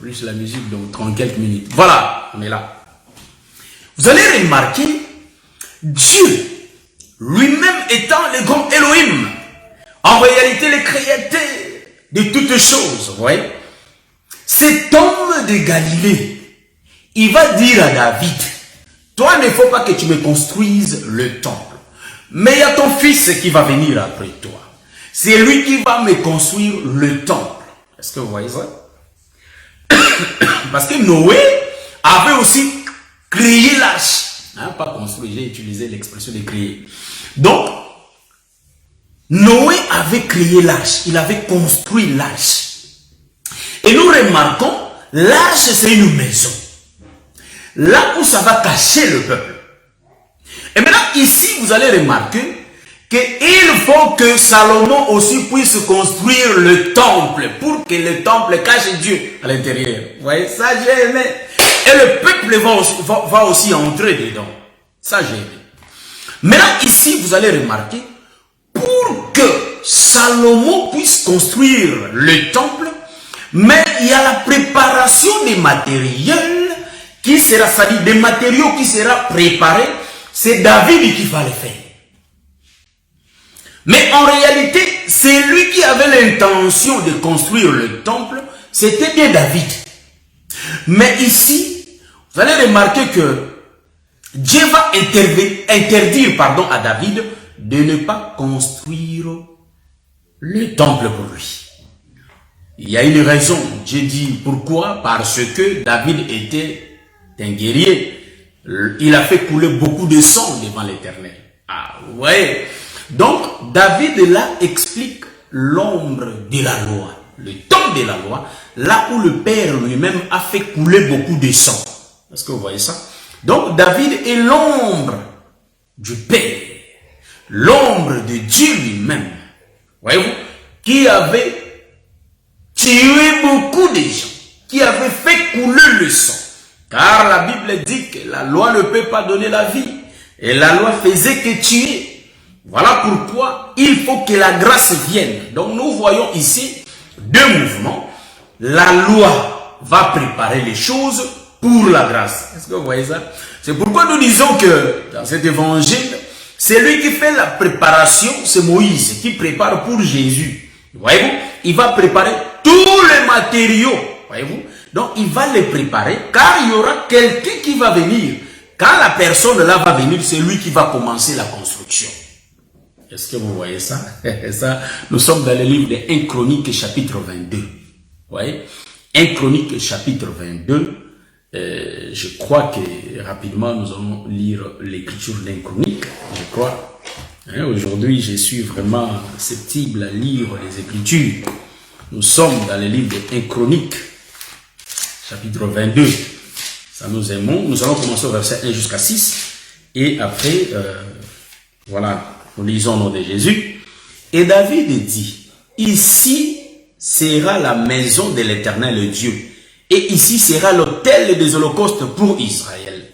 plus la musique, donc 30 quelques minutes. Voilà, on est là. Vous allez remarquer, Dieu, lui-même étant le grand Elohim, en réalité le créateur de toutes choses, vous voyez, cet homme de Galilée, il va dire à David, toi, il ne faut pas que tu me construises le temple, mais il y a ton fils qui va venir après toi. C'est lui qui va me construire le temple. Est-ce que vous voyez ça? Parce que Noé avait aussi créé l'arche. Hein, pas construit, j'ai utilisé l'expression de créer. Donc, Noé avait créé l'arche, il avait construit l'arche. Et nous remarquons, l'arche c'est une maison. Là où ça va cacher le peuple. Et maintenant, ici, vous allez remarquer qu'il faut que Salomon aussi puisse construire le temple pour que le temple cache Dieu à l'intérieur. Vous voyez, ça j'ai aimé. Et le peuple va aussi entrer dedans. Ça j'ai aimé. Maintenant, ici, vous allez remarquer, pour que Salomon puisse construire le temple, mais il y a la préparation des matériels qui sera, c'est-à-dire des matériaux qui sera préparés, c'est David qui va le faire. Mais en réalité, c'est lui qui avait l'intention de construire le temple, c'était bien David. Mais ici, vous allez remarquer que Dieu va interdire à David de ne pas construire le temple pour lui. Il y a une raison. Dieu dit pourquoi? Parce que David était un guerrier. Il a fait couler beaucoup de sang devant l'Éternel. Ah ouais. Donc David là explique l'ombre de la loi, le temps de la loi, là où le Père lui-même a fait couler beaucoup de sang. Est-ce que vous voyez ça? Donc David est l'ombre du Père, l'ombre de Dieu lui-même, voyez-vous, qui avait tué beaucoup de gens, qui avait fait couler le sang. Car la Bible dit que la loi ne peut pas donner la vie. Et la loi faisait que tuer. Voilà pourquoi il faut que la grâce vienne. Donc nous voyons ici deux mouvements. La loi va préparer les choses pour la grâce. Est-ce que vous voyez ça? C'est pourquoi nous disons que dans cet évangile, celui qui fait la préparation, c'est Moïse, qui prépare pour Jésus. Voyez-vous? Il va préparer tous les matériaux. Voyez-vous? Donc il va les préparer, car il y aura quelqu'un qui va venir. Quand la personne là va venir, c'est lui qui va commencer la construction. Est-ce que vous voyez ça? Ça, nous sommes dans le livre de 1 Chronique chapitre 22. Vous voyez? 1 Chronique chapitre 22. Je crois que rapidement nous allons lire l'écriture d'un Chronique. Je crois. Aujourd'hui, je suis vraiment susceptible à lire les Écritures. Nous sommes dans le livre de 1 Chronique chapitre 22. Ça nous aimons. Nous allons commencer au verset 1 jusqu'à 6. Et après, voilà, nous lisons au nom de Jésus. Et David dit, ici sera la maison de l'Éternel Dieu. Et ici sera l'autel des holocaustes pour Israël.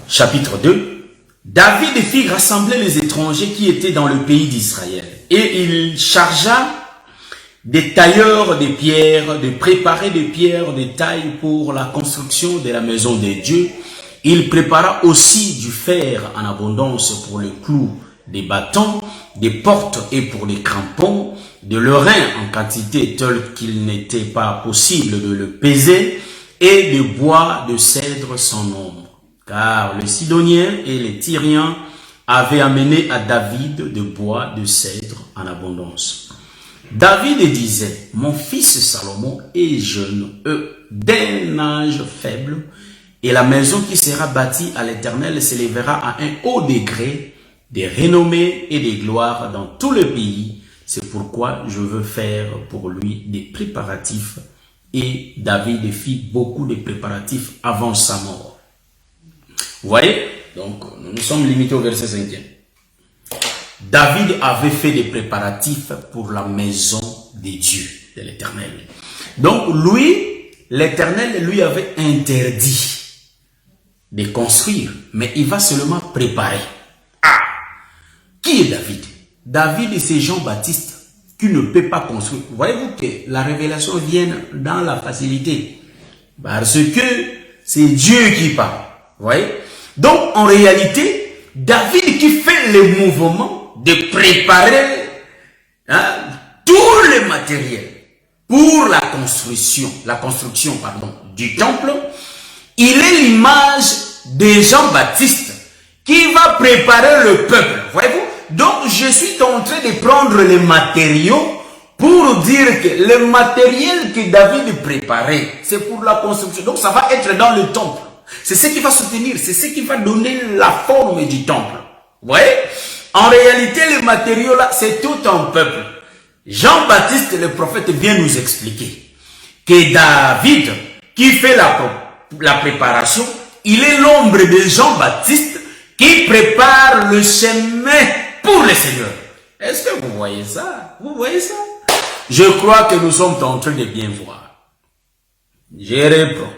Chapitre 2. David fit rassembler les étrangers qui étaient dans le pays d'Israël. Et il chargea des tailleurs de pierres, de préparer des pierres de taille pour la construction de la maison de Dieu. Il prépara aussi du fer en abondance pour le clou des bâtons, des portes et pour les crampons, de l'airain en quantité telle qu'il n'était pas possible de le peser, et de bois de cèdre sans nombre. Car les Sidoniens et les Tyriens avaient amené à David de bois de cèdre en abondance. David disait, mon fils Salomon est jeune, d'un âge faible, et la maison qui sera bâtie à l'Éternel s'élèvera à un haut degré de renommée et de gloire dans tout le pays. C'est pourquoi je veux faire pour lui des préparatifs. Et David fit beaucoup de préparatifs avant sa mort. Vous voyez? Donc, nous sommes limités au verset 5e. David avait fait des préparatifs pour la maison de Dieu, de l'Éternel. Donc, lui, l'Éternel lui avait interdit de construire, mais il va seulement préparer. Ah! Qui est David? David, c'est Jean-Baptiste qui ne peut pas construire. Voyez-vous que la révélation vient dans la facilité. Parce que c'est Dieu qui parle. Vous voyez? Donc, en réalité, David qui fait le mouvement de préparer tout le matériel pour la construction du temple, il est l'image de Jean-Baptiste qui va préparer le peuple. Voyez-vous? Donc, je suis en train de prendre les matériaux pour dire que le matériel que David préparait, c'est pour la construction. Donc, ça va être dans le temple. C'est ce qui va soutenir, c'est ce qui va donner la forme du temple. Vous voyez? En réalité, les matériaux là, c'est tout un peuple. Jean-Baptiste, le prophète, vient nous expliquer que David, qui fait la préparation, il est l'ombre de Jean-Baptiste qui prépare le chemin pour le Seigneur. Est-ce que vous voyez ça? Vous voyez ça? Je crois que nous sommes en train de bien voir. Je reprends.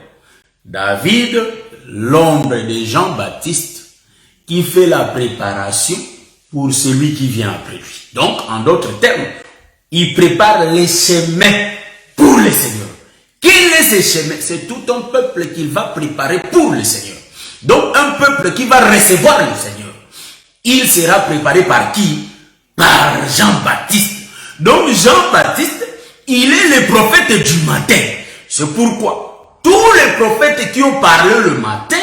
David, l'ombre de Jean-Baptiste, qui fait la préparation pour celui qui vient après lui. Donc, en d'autres termes, il prépare les chemins pour le Seigneur. Quel est ce chemin? C'est tout un peuple qu'il va préparer pour le Seigneur. Donc, un peuple qui va recevoir le Seigneur. Il sera préparé par qui? Par Jean-Baptiste. Donc, Jean-Baptiste, il est le prophète du matin. C'est pourquoi tous les prophètes qui ont parlé le matin,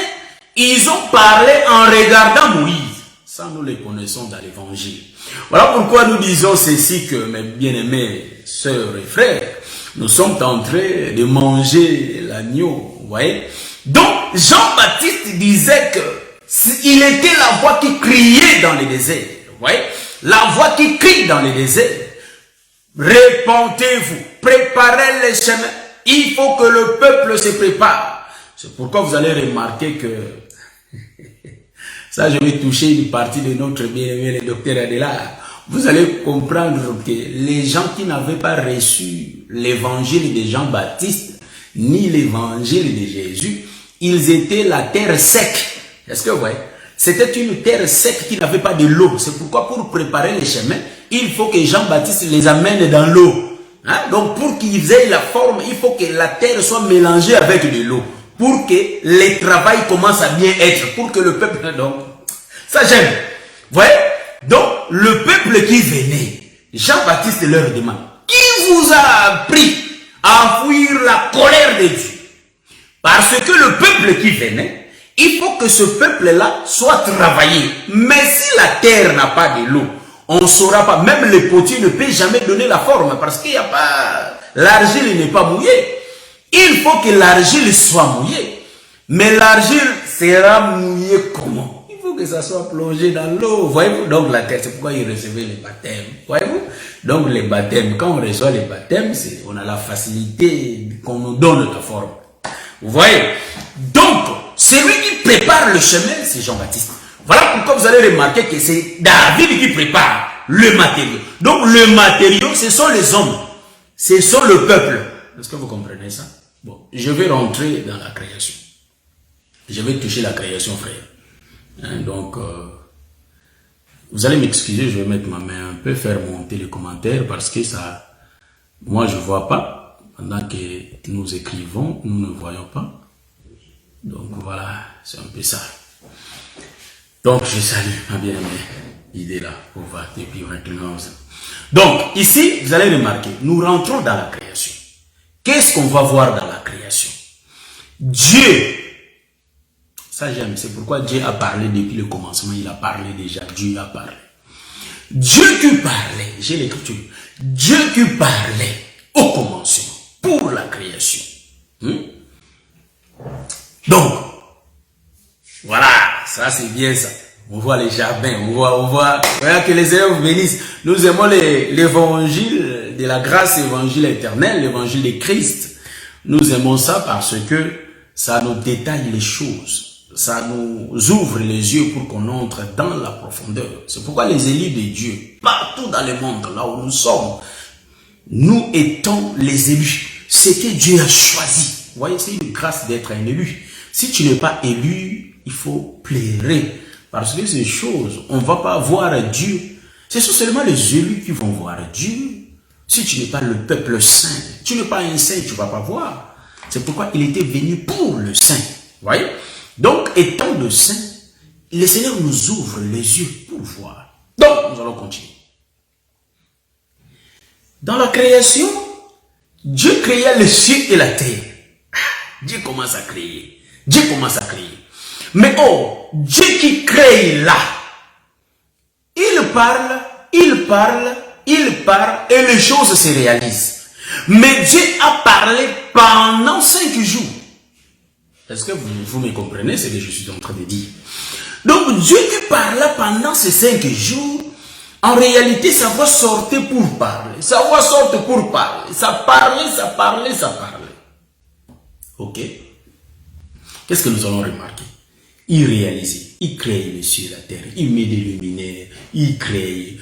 ils ont parlé en regardant Moïse. Ça, nous les connaissons dans l'évangile. Voilà pourquoi nous disons ceci, que mes bien-aimés sœurs et frères, nous sommes en train de manger l'agneau. Vous voyez? Donc, Jean-Baptiste disait que il était la voix qui criait dans les déserts. Vous voyez? La voix qui crie dans les déserts. Répentez-vous, préparez les chemins. Il faut que le peuple se prépare. C'est pourquoi vous allez remarquer que ça, je vais toucher une partie de notre bien-aimé, le docteur Adela. Vous allez comprendre que les gens qui n'avaient pas reçu l'évangile de Jean-Baptiste, ni l'évangile de Jésus, ils étaient la terre sec. Est-ce que vous voyez? C'était une terre sec qui n'avait pas de l'eau. C'est pourquoi pour préparer les chemins, il faut que Jean-Baptiste les amène dans l'eau. Hein? Donc pour qu'ils aient la forme, il faut que la terre soit mélangée avec de l'eau. Pour que le travail commence à bien être. Pour que le peuple... Donc, ça j'aime. Vous voyez? Donc le peuple qui venait, Jean-Baptiste leur demande, qui vous a appris à fuir la colère de Dieu? Parce que le peuple qui venait, il faut que ce peuple-là soit travaillé. Mais si la terre n'a pas de l'eau, on ne saura pas. Même le potier ne peut jamais donner la forme parce qu'il n'y a pas... L'argile n'est pas mouillée. Il faut que l'argile soit mouillée. Mais l'argile sera mouillée comment? Il faut que ça soit plongé dans l'eau. Voyez-vous? Donc la terre, c'est pourquoi il recevait les baptêmes. Voyez-vous? Donc les baptêmes, quand on reçoit les baptêmes, on a la facilité qu'on nous donne la forme. Vous voyez? Donc, celui qui prépare le chemin, c'est Jean-Baptiste. Voilà pourquoi vous allez remarquer que c'est David qui prépare le matériau. Donc, le matériau, ce sont les hommes. Ce sont le peuple. Est-ce que vous comprenez ça? Bon, je vais rentrer dans la création. Je vais toucher la création, frère. Hein, donc, vous allez m'excuser, je vais mettre ma main un peu, faire monter les commentaires parce que ça, moi, je ne vois pas. Pendant que nous écrivons, nous ne voyons pas. Donc voilà, c'est un peu ça. Donc je salue ma bien-aimée idée là pour voir depuis maintenant. Donc ici, vous allez remarquer, nous rentrons dans la création. Qu'est-ce qu'on va voir dans la création? Dieu. Ça j'aime, c'est pourquoi Dieu a parlé depuis le commencement, il a parlé déjà, Dieu a parlé. Dieu qui parlait, j'ai l'écriture, Dieu qui parlait au commencement. Pour la création. Donc, voilà, ça c'est bien ça. On voit les jardins, on voit que les élèves bénissent. Nous aimons l'évangile de la grâce, l'évangile éternel, l'évangile de Christ. Nous aimons ça parce que ça nous détaille les choses. Ça nous ouvre les yeux pour qu'on entre dans la profondeur. C'est pourquoi les élus de Dieu, partout dans le monde, là où nous sommes, nous étons les élus. C'est que Dieu a choisi. Vous voyez, c'est une grâce d'être un élu. Si tu n'es pas élu, il faut plairer. Parce que ces choses, on ne va pas voir Dieu. Ce sont seulement les élus qui vont voir Dieu. Si tu n'es pas le peuple saint, tu n'es pas un saint, tu ne vas pas voir. C'est pourquoi il était venu pour le saint. Vous voyez? Donc, étant le saint, le Seigneur nous ouvre les yeux pour voir. Donc, nous allons continuer. Dans la création, Dieu créa le ciel et la terre. Dieu commence à créer. Dieu commence à créer. Mais oh, Dieu qui crée là, il parle, et les choses se réalisent. Mais Dieu a parlé pendant 5 jours. Est-ce que vous me comprenez ce que je suis en train de dire? Donc Dieu qui parla pendant ces 5 jours, en réalité, sa voix sortait pour parler. Sa voix sortait pour parler. Ça parlait. Ok? Qu'est-ce que nous allons remarquer? Il réalisait, il créait les cieux et la terre, il met des luminaires, il crée,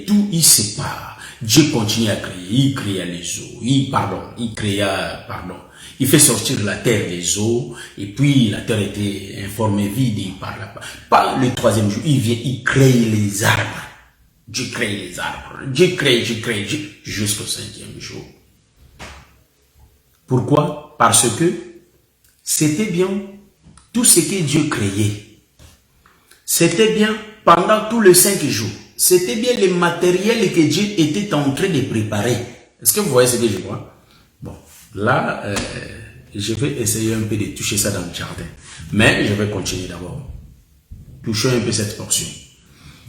tout, il sépare. Dieu continue à créer, il créa les eaux, il fait sortir la terre des eaux, et puis la terre était informée vide, il parle pas. Par le 3e jour, il vient, il crée les arbres. Dieu crée les arbres. Dieu crée, jusqu'au 5e jour. Pourquoi? Parce que c'était bien tout ce que Dieu créait. C'était bien pendant tous les 5 jours. C'était bien le matériel que Dieu était en train de préparer. Est-ce que vous voyez ce que je vois? Bon, là, je vais essayer un peu de toucher ça dans le jardin. Mais je vais continuer d'abord. Touchons un peu cette portion.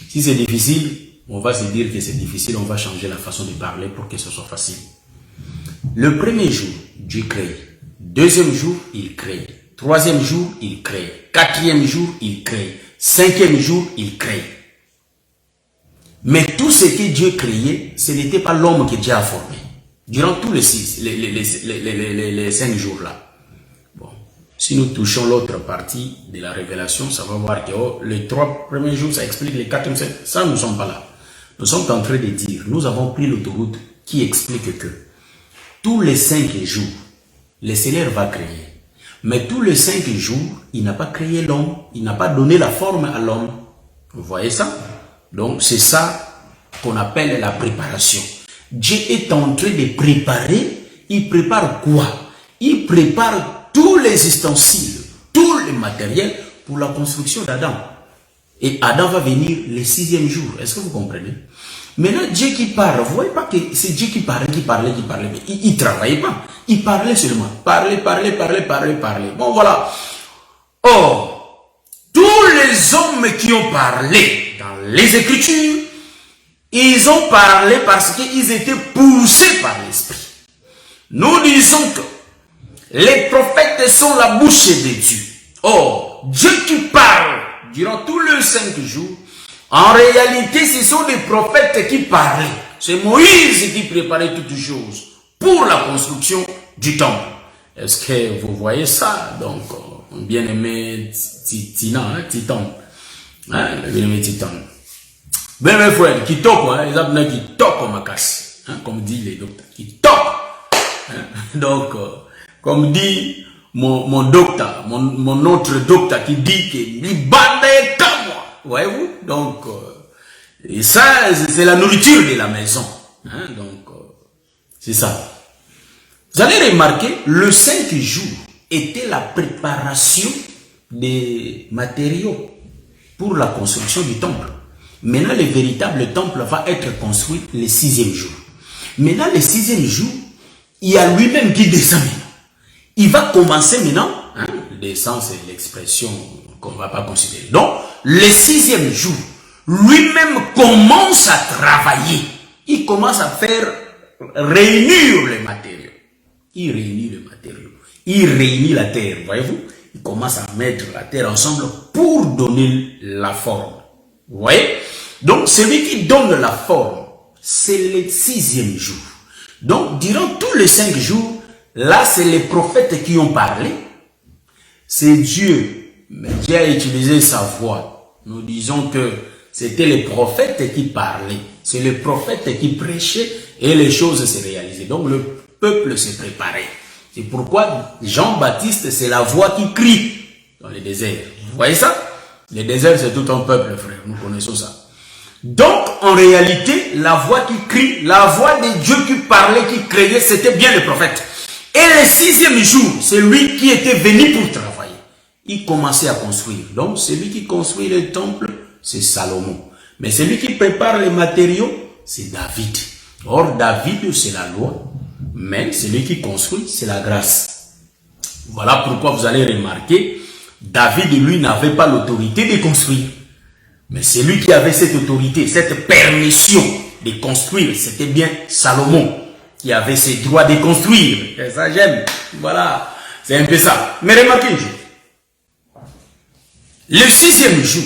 Si c'est difficile, on va se dire que c'est difficile, on va changer la façon de parler pour que ce soit facile. Le premier jour, Dieu crée. 2e jour, il crée. 3e jour, il crée. 4e jour, il crée. 5e jour, il crée. Mais tout ce que Dieu créait, ce n'était pas l'homme que Dieu a formé. Durant tous les 5 jours-là. Bon. Si nous touchons l'autre partie de la révélation, ça va voir que les 3 premiers jours, ça explique les 4e, 5. Ça, nous ne sommes pas là. Nous sommes en train de dire, nous avons pris l'autoroute qui explique que tous les 5 jours, le Seigneur va créer. Mais tous les 5 jours, il n'a pas créé l'homme. Il n'a pas donné la forme à l'homme. Vous voyez ça? Donc, c'est ça qu'on appelle la préparation. Dieu est en train de préparer. Il prépare quoi? Il prépare tous les ustensiles, tous les matériels pour la construction d'Adam. Et Adam va venir le 6e jour. Est-ce que vous comprenez? Maintenant, Dieu qui parle, vous ne voyez pas que c'est Dieu qui parlait, mais il ne travaillait pas. Il parlait seulement. Parler. Bon, voilà. Or, tous les hommes qui ont parlé dans les Écritures, ils ont parlé parce qu'ils étaient poussés par l'Esprit. Nous disons que les prophètes sont la bouche de Dieu. Or, Dieu qui parle durant tous les 5 jours, en réalité, ce sont des prophètes qui parlaient. C'est Moïse qui préparait toutes choses pour la construction du temple. Est-ce que vous voyez ça? Donc, bien-aimé Titan, le bien-aimé Titan. Ben, mes frères, qui toque, les abonnés qui toquent ma casse, comme dit les docteurs, qui toquent. Donc, comme dit mon docteur, mon autre docteur qui dit que l'Ibanda est comme moi. Voyez-vous? Donc, et ça, c'est la nourriture de la maison. Donc, c'est ça. Vous allez remarquer, le 5 jours était la préparation des matériaux pour la construction du temple. Maintenant, le véritable temple va être construit le 6e jour. Maintenant, le 6e jour, il y a lui-même qui descend maintenant. Il va commencer maintenant, descend, c'est l'expression qu'on ne va pas considérer. Donc, le 6e jour, lui-même commence à travailler. Il commence à faire réunir les matériaux. Il réunit les matériaux. Il réunit la terre, voyez-vous? Il commence à mettre la terre ensemble pour donner la forme. Vous voyez? Donc, celui qui donne la forme, c'est le 6e jour. Donc, durant tous les 5 jours, là, c'est les prophètes qui ont parlé. C'est Dieu. Mais Dieu a utilisé sa voix. Nous disons que c'était les prophètes qui parlaient. C'est les prophètes qui prêchaient et les choses se réalisaient. Donc, le peuple s'est préparé. C'est pourquoi Jean-Baptiste, c'est la voix qui crie dans le désert. Vous voyez ça? Le désert, c'est tout un peuple, frère. Nous connaissons ça. Donc, en réalité, la voix qui crie, la voix de Dieu qui parlait, qui créait, c'était bien le prophète. Et le 6e jour, c'est lui qui était venu pour travailler. Il commençait à construire. Donc, celui qui construit le temple, c'est Salomon. Mais celui qui prépare les matériaux, c'est David. Or, David, c'est la loi. Mais celui qui construit, c'est la grâce. Voilà pourquoi vous allez remarquer, David, lui, n'avait pas l'autorité de construire. Mais celui qui avait cette autorité, cette permission de construire, c'était bien Salomon, qui avait ses droits de construire. Et ça, j'aime. Voilà. C'est un peu ça. Mais remarquez, le 6e jour,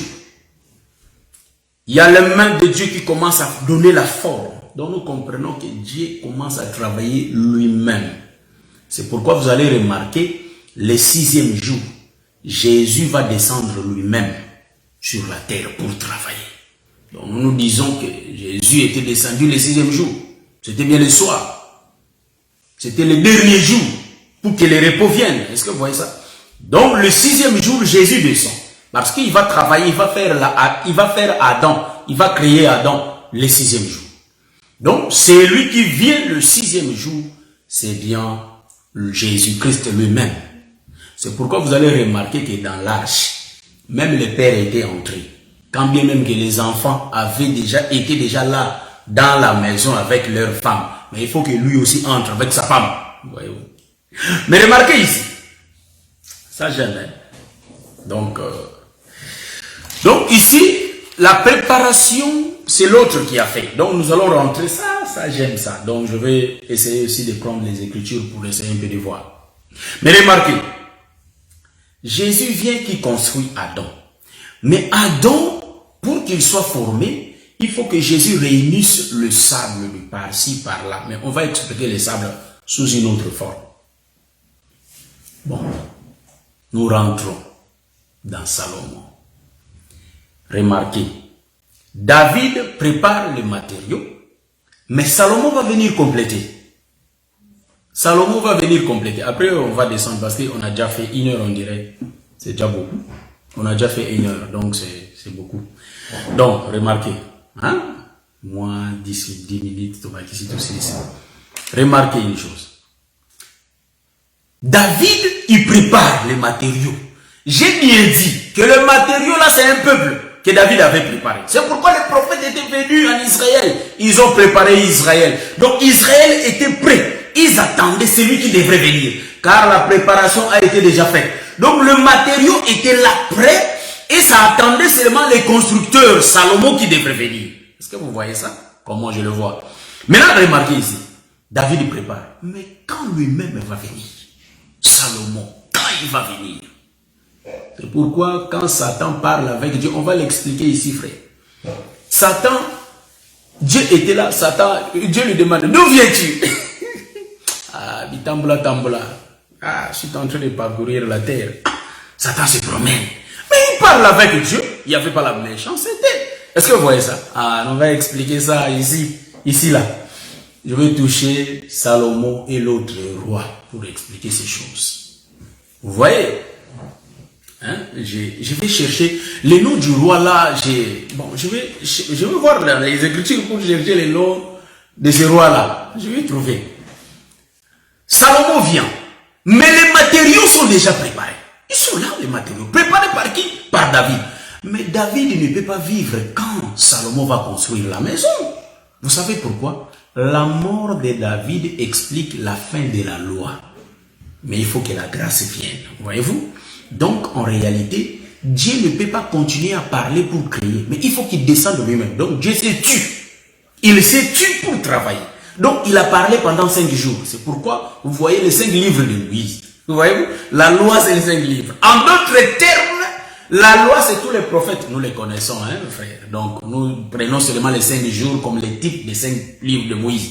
il y a la main de Dieu qui commence à donner la forme. Donc nous comprenons que Dieu commence à travailler lui-même. C'est pourquoi vous allez remarquer, le 6e jour, Jésus va descendre lui-même sur la terre pour travailler. Donc nous nous disons que Jésus était descendu le 6e jour. C'était bien le soir. C'était le dernier jour pour que le repos vienne. Est-ce que vous voyez ça? Donc le 6e jour, Jésus descend. Parce qu'il va travailler, il va faire Adam. Il va créer Adam le 6e jour. Donc c'est lui qui vient le 6e jour. C'est bien Jésus-Christ lui-même. C'est pourquoi vous allez remarquer que dans l'arche, même le père était entré. Quand bien même que les enfants étaient déjà là, dans la maison avec leur femme. Mais il faut que lui aussi entre avec sa femme. Voyez-vous. Mais remarquez ici. Ça j'aime. Donc ici, la préparation, c'est l'autre qui a fait. Donc nous allons rentrer ça j'aime ça. Donc je vais essayer aussi de prendre les Écritures pour essayer un peu de voir. Mais remarquez. Jésus vient qui construit Adam. Mais Adam, pour qu'il soit formé, il faut que Jésus réunisse le sable par-ci, par-là. Mais on va expliquer le sable sous une autre forme. Bon, nous rentrons dans Salomon. Remarquez, David prépare les matériaux, mais Salomon va venir compléter. Salomon va venir compléter. Après, on va descendre parce qu'on a déjà fait 1 heure, on dirait. C'est déjà beaucoup. On a déjà fait 1 heure, donc c'est beaucoup. Donc, remarquez. Hein? Moi, 10 minutes, tout ici, tout ici. Remarquez une chose. David, il prépare les matériaux. J'ai bien dit que le matériau là, c'est un peuple que David avait préparé. C'est pourquoi les prophètes étaient venus en Israël. Ils ont préparé Israël. Donc Israël était prêt. Ils attendaient celui qui devrait venir. Car la préparation a été déjà faite. Donc le matériau était là prêt. Et ça attendait seulement les constructeurs, Salomon qui devrait venir. Est-ce que vous voyez ça? Comment je le vois? Maintenant, remarquez ici. David il prépare. Mais quand lui-même va venir, Salomon, quand il va venir? C'est pourquoi quand Satan parle avec Dieu, on va l'expliquer ici, frère. Satan, Dieu était là, Satan, Dieu lui demande, d'où viens-tu? Ah, bitambula tambula. Ah, je suis en train de parcourir la terre. Satan se promène. Mais il parle avec Dieu, il n'y avait pas la méchanceté. Est-ce que vous voyez ça? Ah, on va expliquer ça ici là. Je vais toucher Salomon et l'autre roi pour expliquer ces choses. Vous voyez? Hein? Je vais chercher les noms du roi là. Bon, je vais voir les écritures pour chercher les noms de ce roi là. Je vais trouver. Salomon vient, mais les matériaux sont déjà préparés. Ils sont là, les matériaux. Préparés par qui? Par David. Mais David ne peut pas vivre quand Salomon va construire la maison. Vous savez pourquoi? La mort de David explique la fin de la loi. Mais il faut que la grâce vienne. Voyez-vous? Donc, en réalité, Dieu ne peut pas continuer à parler pour créer. Mais il faut qu'il descende de lui-même. Donc, Dieu s'est tué. Il s'est tué pour travailler. Donc, il a parlé pendant 5 jours. C'est pourquoi vous voyez les 5 livres de Moïse. Vous voyez-vous? La loi, c'est les 5 livres. En d'autres termes, la loi, c'est tous les prophètes. Nous les connaissons, hein, frère. Donc, nous prenons seulement les 5 jours comme les types des 5 livres de Moïse.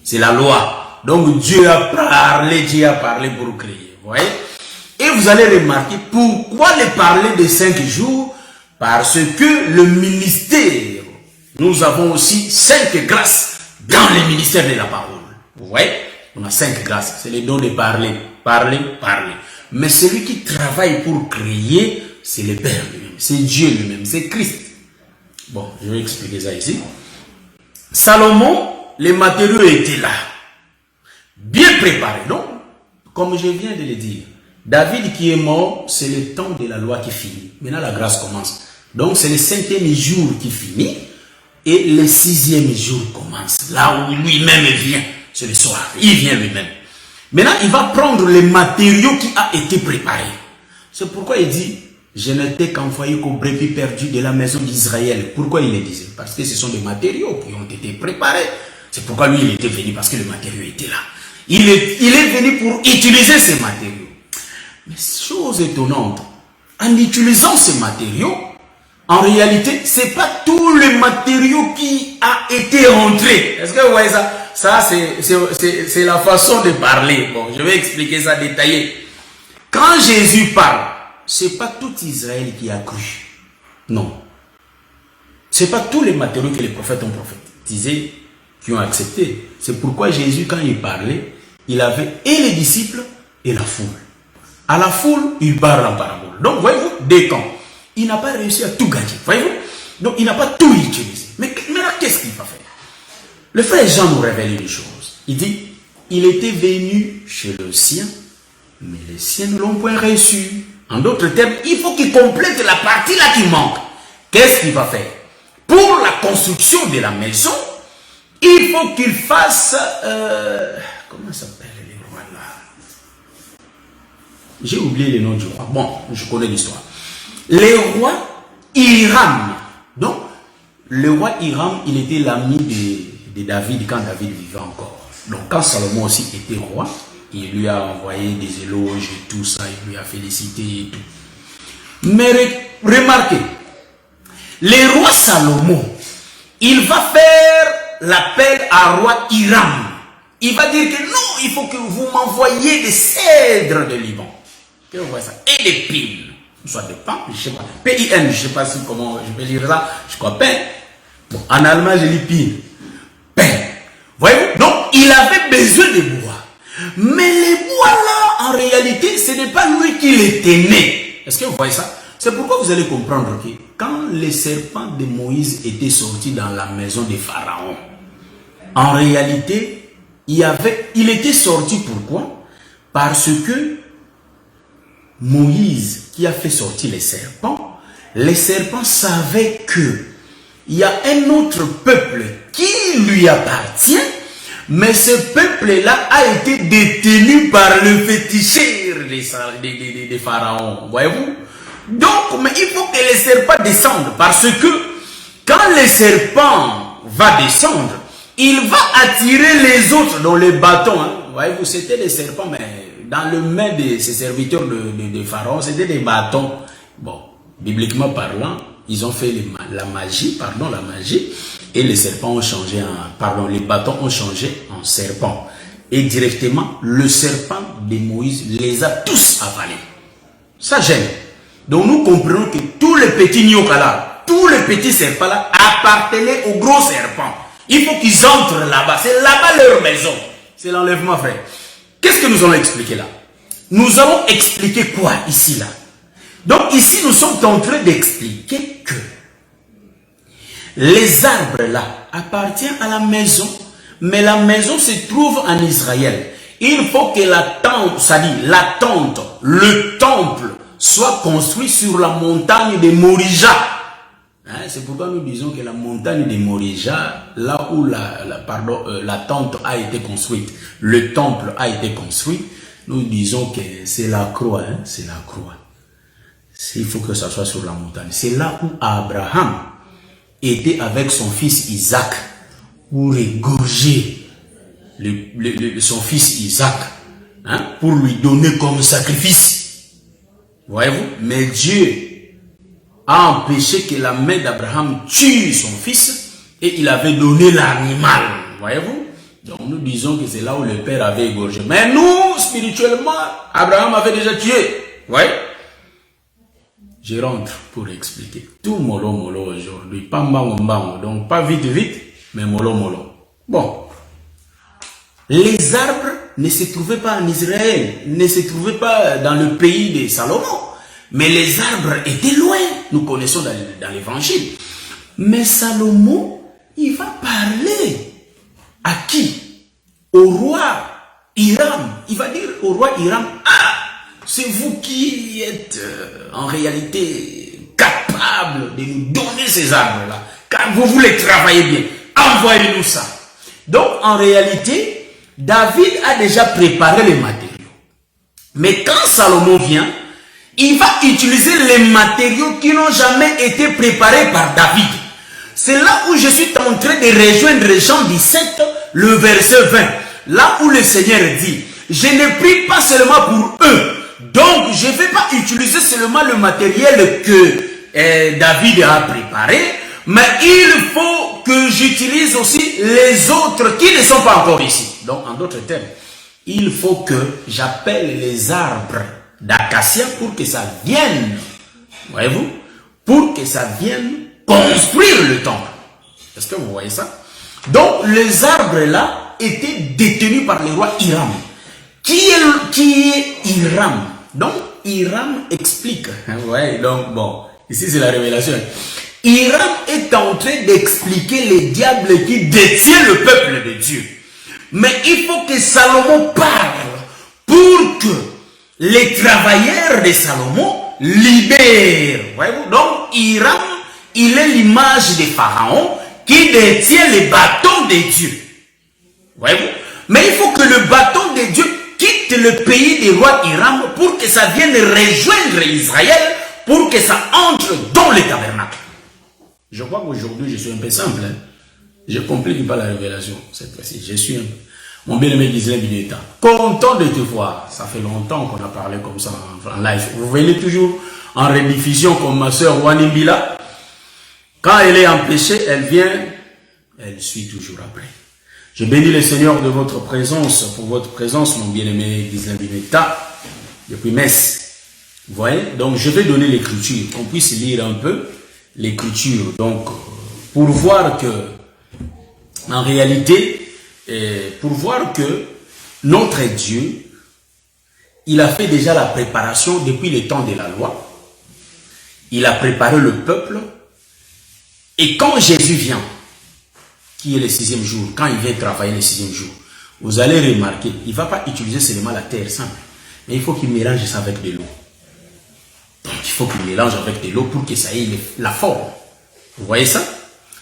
C'est la loi. Donc, Dieu a parlé pour créer. Vous voyez? Et vous allez remarquer pourquoi les parler de 5 jours. Parce que le ministère, nous avons aussi 5 grâces dans le ministère de la parole. Vous voyez? On a 5 grâces. C'est les dons de parler. Parler. Mais celui qui travaille pour créer, c'est le Père lui-même. C'est Dieu lui-même. C'est Christ. Bon, je vais expliquer ça ici. Salomon, les matériaux étaient là. Bien préparés. Donc, comme je viens de le dire, David qui est mort, c'est le temps de la loi qui finit. Maintenant, la grâce commence. Donc, c'est le 5e jour qui finit. Et le 6e jour commence. Là où lui-même vient. C'est le soir. Il vient lui-même. Maintenant, il va prendre les matériaux qui a été préparés. C'est pourquoi il dit, je n'étais qu'envoyé qu'au brebis perdu de la maison d'Israël. Pourquoi il le disait? Parce que ce sont des matériaux qui ont été préparés. C'est pourquoi lui, il était venu, parce que le matériau était là. Il est venu pour utiliser ces matériaux. Mais chose étonnante, en utilisant ces matériaux, en réalité, ce n'est pas tout le matériau qui a été rentré. Est-ce que vous voyez ça? Ça, c'est la façon de parler. Bon, je vais expliquer ça détaillé. Quand Jésus parle, ce n'est pas tout Israël qui a cru. Non. Ce n'est pas tous les matériaux que les prophètes ont prophétisé qui ont accepté. C'est pourquoi Jésus, quand il parlait, il avait et les disciples et la foule. À la foule, il parle en parabole. Donc, voyez-vous, des camps. Il n'a pas réussi à tout gagner. Voyez-vous? Donc, il n'a pas tout utilisé. Mais maintenant, qu'est-ce qu'il va faire? Le frère Jean nous révèle une chose. Il dit, il était venu chez le sien, mais les siens ne l'ont point reçu. En d'autres termes, il faut qu'il complète la partie là qui manque. Qu'est-ce qu'il va faire? Pour la construction de la maison, il faut qu'il fasse... comment s'appelle les rois là? J'ai oublié le nom du roi. Bon, je connais l'histoire. Le roi Hiram. Donc, le roi Hiram, il était l'ami de David quand David vivait encore. Donc, quand Salomon aussi était roi, il lui a envoyé des éloges et tout ça, il lui a félicité et tout. Mais remarquez, le roi Salomon, il va faire l'appel à roi Hiram. Il va dire que non, il faut que vous m'envoyiez des cèdres de Liban. Que vous voyez ça? Et des pines. Soit des pains, je sais pas. P-I-N, je ne sais pas si comment je peux dire ça. Je crois pain. Bon, en allemand, je dis pine. Pain. Voyez-vous? Donc, il avait besoin de bois. Mais les bois là, en réalité, ce n'est pas lui qui les tenait. Est-ce que vous voyez ça? C'est pourquoi vous allez comprendre que quand les serpents de Moïse étaient sortis dans la maison de Pharaon, en réalité, il était sorti pourquoi? Parce que Moïse, qui a fait sortir les serpents savaient que il y a un autre peuple qui lui appartient, mais ce peuple-là a été détenu par le féticheur des pharaons. Voyez-vous? Donc, mais il faut que les serpents descendent, parce que quand le serpent va descendre, il va attirer les autres dans les bâtons. Hein. Voyez-vous, c'était les serpents, mais dans le main de ces serviteurs de Pharaon, c'était des bâtons. Bon, bibliquement parlant, ils ont fait la magie, et les serpents ont changé les bâtons ont changé en serpents. Et directement, le serpent de Moïse les a tous avalés. Ça gêne. Donc nous comprenons que tous les petits nyokala, tous les petits serpents là appartenaient au gros serpent. Il faut qu'ils entrent là-bas. C'est là-bas leur maison. C'est l'enlèvement, frère. Qu'est-ce que nous allons expliquer là? Nous allons expliquer quoi ici là? Donc ici nous sommes en train d'expliquer que les arbres là appartiennent à la maison, mais la maison se trouve en Israël. Il faut que la tente, le temple soit construit sur la montagne de Morija. Hein, c'est pourquoi nous disons que la montagne de Morija, là où la tente a été construite, le temple a été construit, nous disons que c'est la croix. Hein, c'est la croix. Il faut que ça soit sur la montagne. C'est là où Abraham était avec son fils Isaac pour égorger son fils Isaac, hein, pour lui donner comme sacrifice. Voyez-vous? Mais Dieu a empêché que la main d'Abraham tue son fils et il avait donné l'animal. Voyez-vous? Donc nous disons que c'est là où le père avait égorgé. Mais nous, spirituellement, Abraham avait déjà tué. Voyez? Je rentre pour expliquer. Tout mollo aujourd'hui. Pas mbang. Donc pas vite, mais mollo. Bon. Les arbres ne se trouvaient pas en Israël, ne se trouvaient pas dans le pays de Salomon. Mais les arbres étaient loin. Nous connaissons dans l'évangile. Mais Salomon, il va parler à qui? Au roi Hiram. Il va dire au roi Hiram, ah, c'est vous qui êtes en réalité capable de nous donner ces arbres-là. Car vous voulez travailler bien. Envoyez-nous ça. Donc en réalité, David a déjà préparé les matériaux. Mais quand Salomon vient, il va utiliser les matériaux qui n'ont jamais été préparés par David. C'est là où je suis en train de rejoindre Jean 17, le verset 20. Là où le Seigneur dit, je ne prie pas seulement pour eux. Donc, je ne vais pas utiliser seulement le matériel que David a préparé, mais il faut que j'utilise aussi les autres qui ne sont pas encore ici. Donc, en d'autres termes, il faut que j'appelle les arbres d'acacia pour que ça vienne, voyez-vous, pour que ça vienne construire le temple. Est-ce que vous voyez ça? Donc, les arbres là étaient détenus par le roi Hiram. Qui est Hiram? Donc, Hiram explique. Ouais, donc, bon, ici c'est la révélation. Hiram est en train d'expliquer les diables qui détiennent le peuple de Dieu. Mais il faut que Salomon parle pour que les travailleurs de Salomon libèrent. Voyez-vous? Donc, Hiram, il est l'image de Pharaon qui détient les bâtons de Dieu. Voyez-vous? Mais il faut que le bâton de Dieu quitte le pays des rois Hiram pour que ça vienne rejoindre Israël, pour que ça entre dans le tabernacle. Je crois qu'aujourd'hui, je suis un peu simple. Hein? Je complique pas la révélation cette fois-ci. Je suis mon bien-aimé Gislain Bineta. Content de te voir. Ça fait longtemps qu'on a parlé comme ça en live. Vous venez toujours en rediffusion comme ma soeur Wani Mbila. Quand elle est empêchée, elle vient, elle suit toujours après. Je bénis le Seigneur de votre présence, pour votre présence, mon bien-aimé Gislain Bineta, depuis Metz. Vous voyez? Donc, je vais donner l'écriture, qu'on puisse lire un peu l'écriture. Donc, pour voir que, en réalité, pour voir que notre Dieu, il a fait déjà la préparation depuis le temps de la loi. Il a préparé le peuple. Et quand Jésus vient, qui est le 6e jour, quand il vient travailler le 6e jour, vous allez remarquer, il ne va pas utiliser seulement la terre simple, mais il faut qu'il mélange ça avec de l'eau. Donc il faut qu'il mélange avec de l'eau pour que ça ait la forme. Vous voyez ça?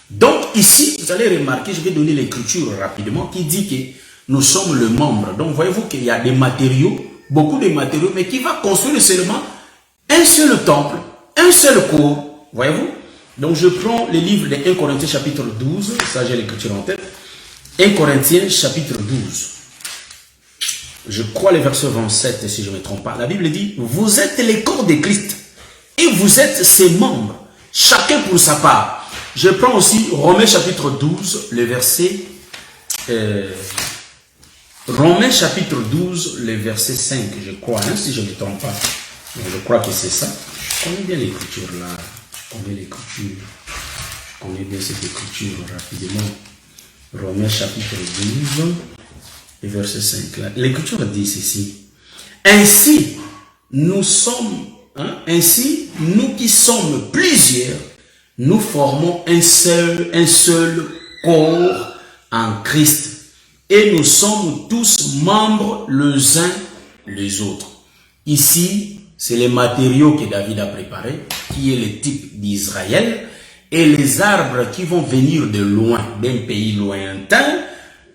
Donc ici, vous allez remarquer, je vais donner l'écriture rapidement, qui dit que nous sommes le membre. Donc voyez-vous qu'il y a des matériaux, beaucoup de matériaux, mais qui va construire seulement un seul temple, un seul corps. Voyez-vous? Donc je prends le livre de 1 Corinthiens chapitre 12, ça j'ai l'écriture en tête. 1 Corinthiens chapitre 12. Je crois le verset 27 si je ne me trompe pas. La Bible dit, vous êtes les corps de Christ et vous êtes ses membres, chacun pour sa part. Je prends aussi Romains chapitre 12, le verset... Romains chapitre 12, le verset 5, je crois, hein, si je ne me trompe pas. Je crois que c'est ça. Je connais bien l'écriture là. Je connais l'écriture. Je connais bien cette écriture rapidement. Romains chapitre 12, le verset 5. L'écriture dit ceci. Ainsi, nous sommes, ainsi, nous qui sommes plusieurs, nous formons un seul corps en Christ. Et nous sommes tous membres les uns les autres. Ici, c'est les matériaux que David a préparés, qui est le type d'Israël, et les arbres qui vont venir de loin, d'un pays lointain,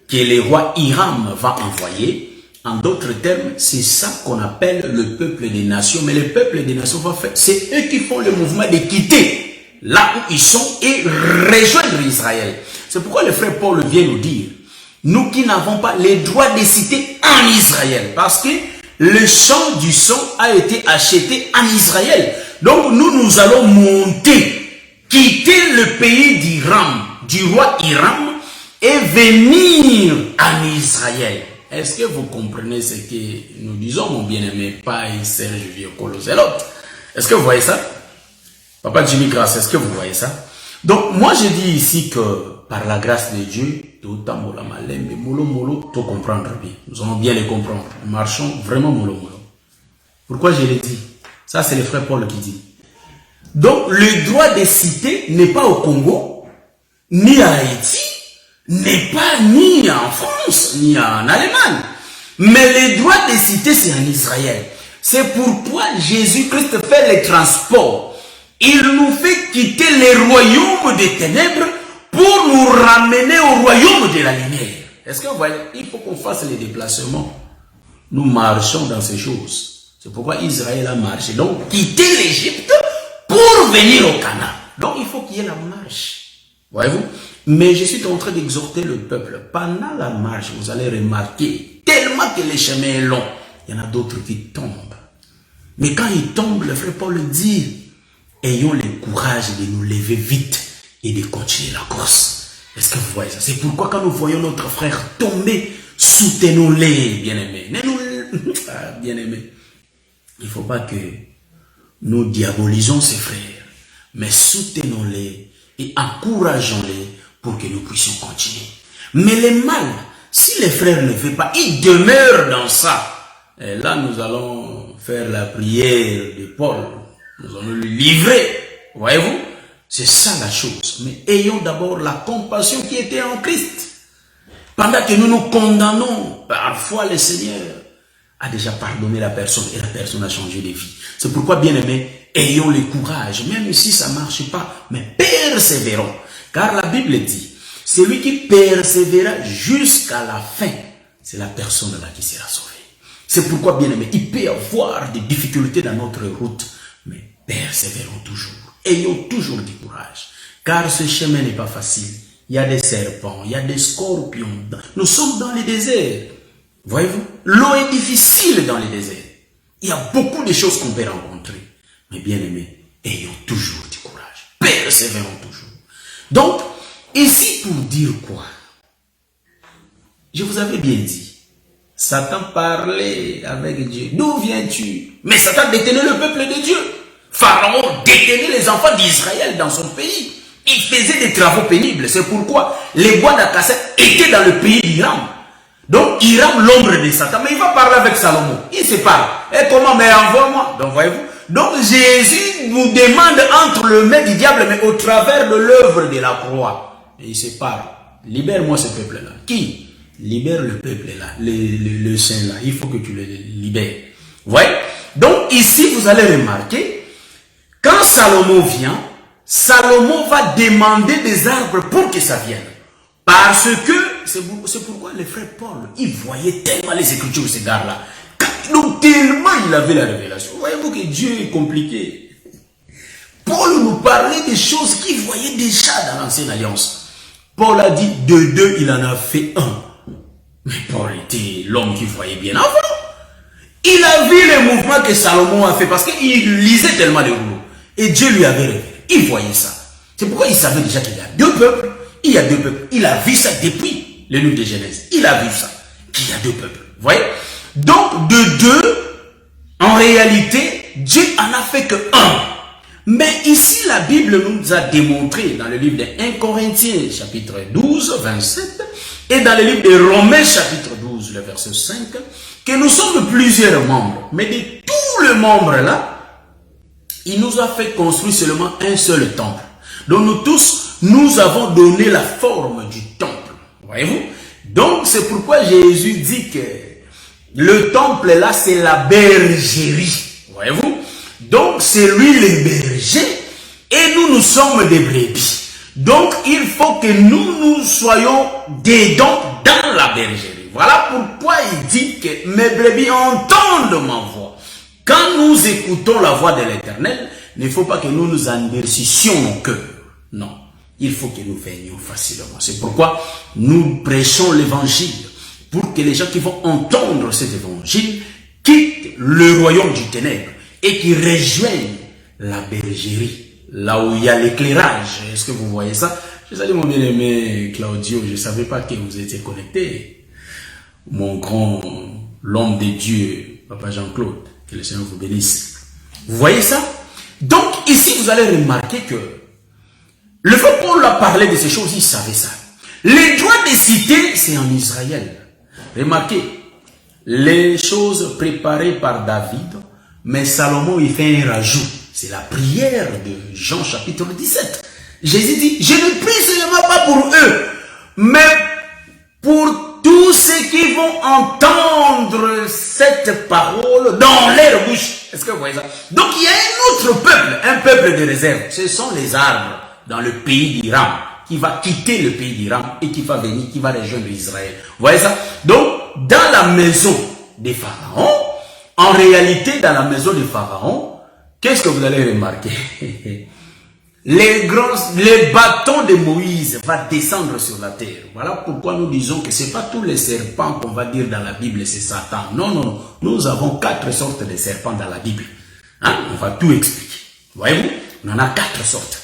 que le roi Hiram va envoyer. En d'autres termes, c'est ça qu'on appelle le peuple des nations. Mais le peuple des nations va faire, c'est eux qui font le mouvement de quitter là où ils sont et rejoindre Israël. C'est pourquoi le frère Paul vient nous dire, nous qui n'avons pas les droits de citer en Israël, parce que le champ du sang a été acheté en Israël. Donc nous allons monter, quitter le pays d'Hiram, du roi Hiram, et venir en Israël. Est-ce que vous comprenez ce que nous disons, mon bien-aimé Paï, Serge, Vieux, Colosselote? Est-ce que vous voyez ça? Papa Jimmy Grasse, est-ce que vous voyez ça? Donc moi je dis ici que par la grâce de Dieu, tout comprendre bien. Nous allons bien les comprendre. Nous marchons vraiment mollo. Pourquoi je l'ai dit? Ça c'est le frère Paul qui dit. Donc le droit de citer n'est pas au Congo, ni à Haïti, n'est pas ni en France, ni en Allemagne. Mais le droit de citer c'est en Israël. C'est pourquoi Jésus-Christ fait le transport. Il nous fait quitter les royaumes des ténèbres pour nous ramener au royaume de la lumière. Est-ce que vous voyez? Il faut qu'on fasse les déplacements. Nous marchons dans ces choses. C'est pourquoi Israël a marché. Donc, quitter l'Égypte pour venir au Canaan. Donc, il faut qu'il y ait la marche. Voyez-vous? Mais je suis en train d'exhorter le peuple. Pendant la marche, vous allez remarquer, tellement que le chemin est long, il y en a d'autres qui tombent. Mais quand ils tombent, le frère Paul dit, ayons le courage de nous lever vite et de continuer la course. Est-ce que vous voyez ça? C'est pourquoi quand nous voyons notre frère tomber, soutenons-les, bien-aimés. Bien-aimés. Il ne faut pas que nous diabolisons ces frères, mais soutenons-les et encourageons-les pour que nous puissions continuer. Mais le mal, si les frères ne veulent pas, ils demeurent dans ça. Et là, nous allons faire la prière de Paul. Nous allons le livrer. Voyez-vous? C'est ça la chose. Mais ayons d'abord la compassion qui était en Christ. Pendant que nous nous condamnons, parfois le Seigneur a déjà pardonné la personne et la personne a changé de vie. C'est pourquoi, bien aimés, ayons le courage, même si ça ne marche pas, mais persévérons. Car la Bible dit, celui qui persévérera jusqu'à la fin, c'est la personne là qui sera sauvée. C'est pourquoi, bien aimés, il peut y avoir des difficultés dans notre route, mais persévérons toujours. Ayons toujours du courage, car ce chemin n'est pas facile. Il y a des serpents, il y a des scorpions. Nous sommes dans les déserts. Voyez-vous, l'eau est difficile dans les déserts. Il y a beaucoup de choses qu'on peut rencontrer. Mais bien aimés, ayons toujours du courage. Persévérons toujours. Donc, ici pour dire quoi? Je vous avais bien dit, Satan parlait avec Dieu. D'où viens-tu? Mais Satan détenait le peuple de Dieu. Pharaon détenait les enfants d'Israël dans son pays. Il faisait des travaux pénibles. C'est pourquoi les bois d'acacia étaient dans le pays d'Iran. Donc, Hiram, l'ombre de Satan, mais il va parler avec Salomon. Il se parle. Et comment? Mais envoie-moi. Donc, voyez-vous. Donc, Jésus nous demande entre le mains du diable, mais au travers de l'œuvre de la croix. Et il se parle. Libère-moi ce peuple-là. Qui? Libère le peuple-là, le saint-là. Il faut que tu le libères. Vous voyez? Donc, ici, vous allez remarquer, quand Salomon vient, Salomon va demander des arbres pour que ça vienne. Parce que, c'est pourquoi le frère Paul, il voyait tellement les Écritures, ces gars-là. Donc, tellement il avait la révélation. Voyez-vous que Dieu est compliqué. Paul nous parlait des choses qu'il voyait déjà dans l'Ancienne Alliance. Paul a dit, de deux, il en a fait un. Mais Paul était l'homme qui voyait bien avant. Il a vu les mouvements que Salomon a fait parce qu'il lisait tellement les rouleaux. Et Dieu lui avait révélé. Il voyait ça. C'est pourquoi il savait déjà qu'il y a deux peuples. Il y a deux peuples. Il a vu ça depuis le livre de Genèse. Il a vu ça. Qu'il y a deux peuples. Vous voyez? Donc, de deux, en réalité, Dieu en a fait que un. Mais ici, la Bible nous a démontré dans le livre de 1 Corinthiens, chapitre 12, 27, et dans le livre de Romains, chapitre 12, le verset 5, que nous sommes plusieurs membres. Mais de tous les membres là, il nous a fait construire seulement un seul temple. Donc nous tous, nous avons donné la forme du temple. Voyez-vous? Donc c'est pourquoi Jésus dit que le temple là, c'est la bergerie. Voyez-vous? Donc c'est lui le berger et nous sommes des brebis. Donc il faut que nous soyons dedans dans la bergerie. Voilà pourquoi il dit que mes brebis entendent ma voix. Quand nous écoutons la voix de l'Éternel, il ne faut pas que nous nous endurcissions nos cœurs. Non, il faut que nous venions facilement. C'est pourquoi nous prêchons l'évangile. Pour que les gens qui vont entendre cet évangile quittent le royaume du ténèbre et qui rejoignent la bergerie. Là où il y a l'éclairage. Est-ce que vous voyez ça? Je salue mon bien-aimé Claudio. Je ne savais pas que vous étiez connecté. Mon grand, l'homme de Dieu, Papa Jean-Claude. Que le Seigneur vous bénisse. Vous voyez ça? Donc, ici, vous allez remarquer que le frère Paul a parlé de ces choses, il savait ça. Les droits des cités, c'est en Israël. Remarquez, les choses préparées par David, mais Salomon, il fait un rajout. C'est la prière de Jean chapitre 17. Jésus dit, je ne prie seulement pas pour eux, mais pour tous ceux qui vont entendre cette parole dans leur bouche. Est-ce que vous voyez ça? Donc il y a un autre peuple, un peuple de réserve. Ce sont les arbres dans le pays d'Iram, qui va quitter le pays d'Iram et qui va venir, qui va rejoindre Israël. Vous voyez ça? Donc, dans la maison des pharaons, en réalité, dans la maison des pharaons, qu'est-ce que vous allez remarquer? Les bâtons de Moïse vont descendre sur la terre. Voilà pourquoi nous disons que ce n'est pas tous les serpents qu'on va dire dans la Bible, c'est Satan. Non, non, non. Nous avons 4 sortes de serpents dans la Bible. Hein? On va tout expliquer. Voyez-vous? On en a 4 sortes.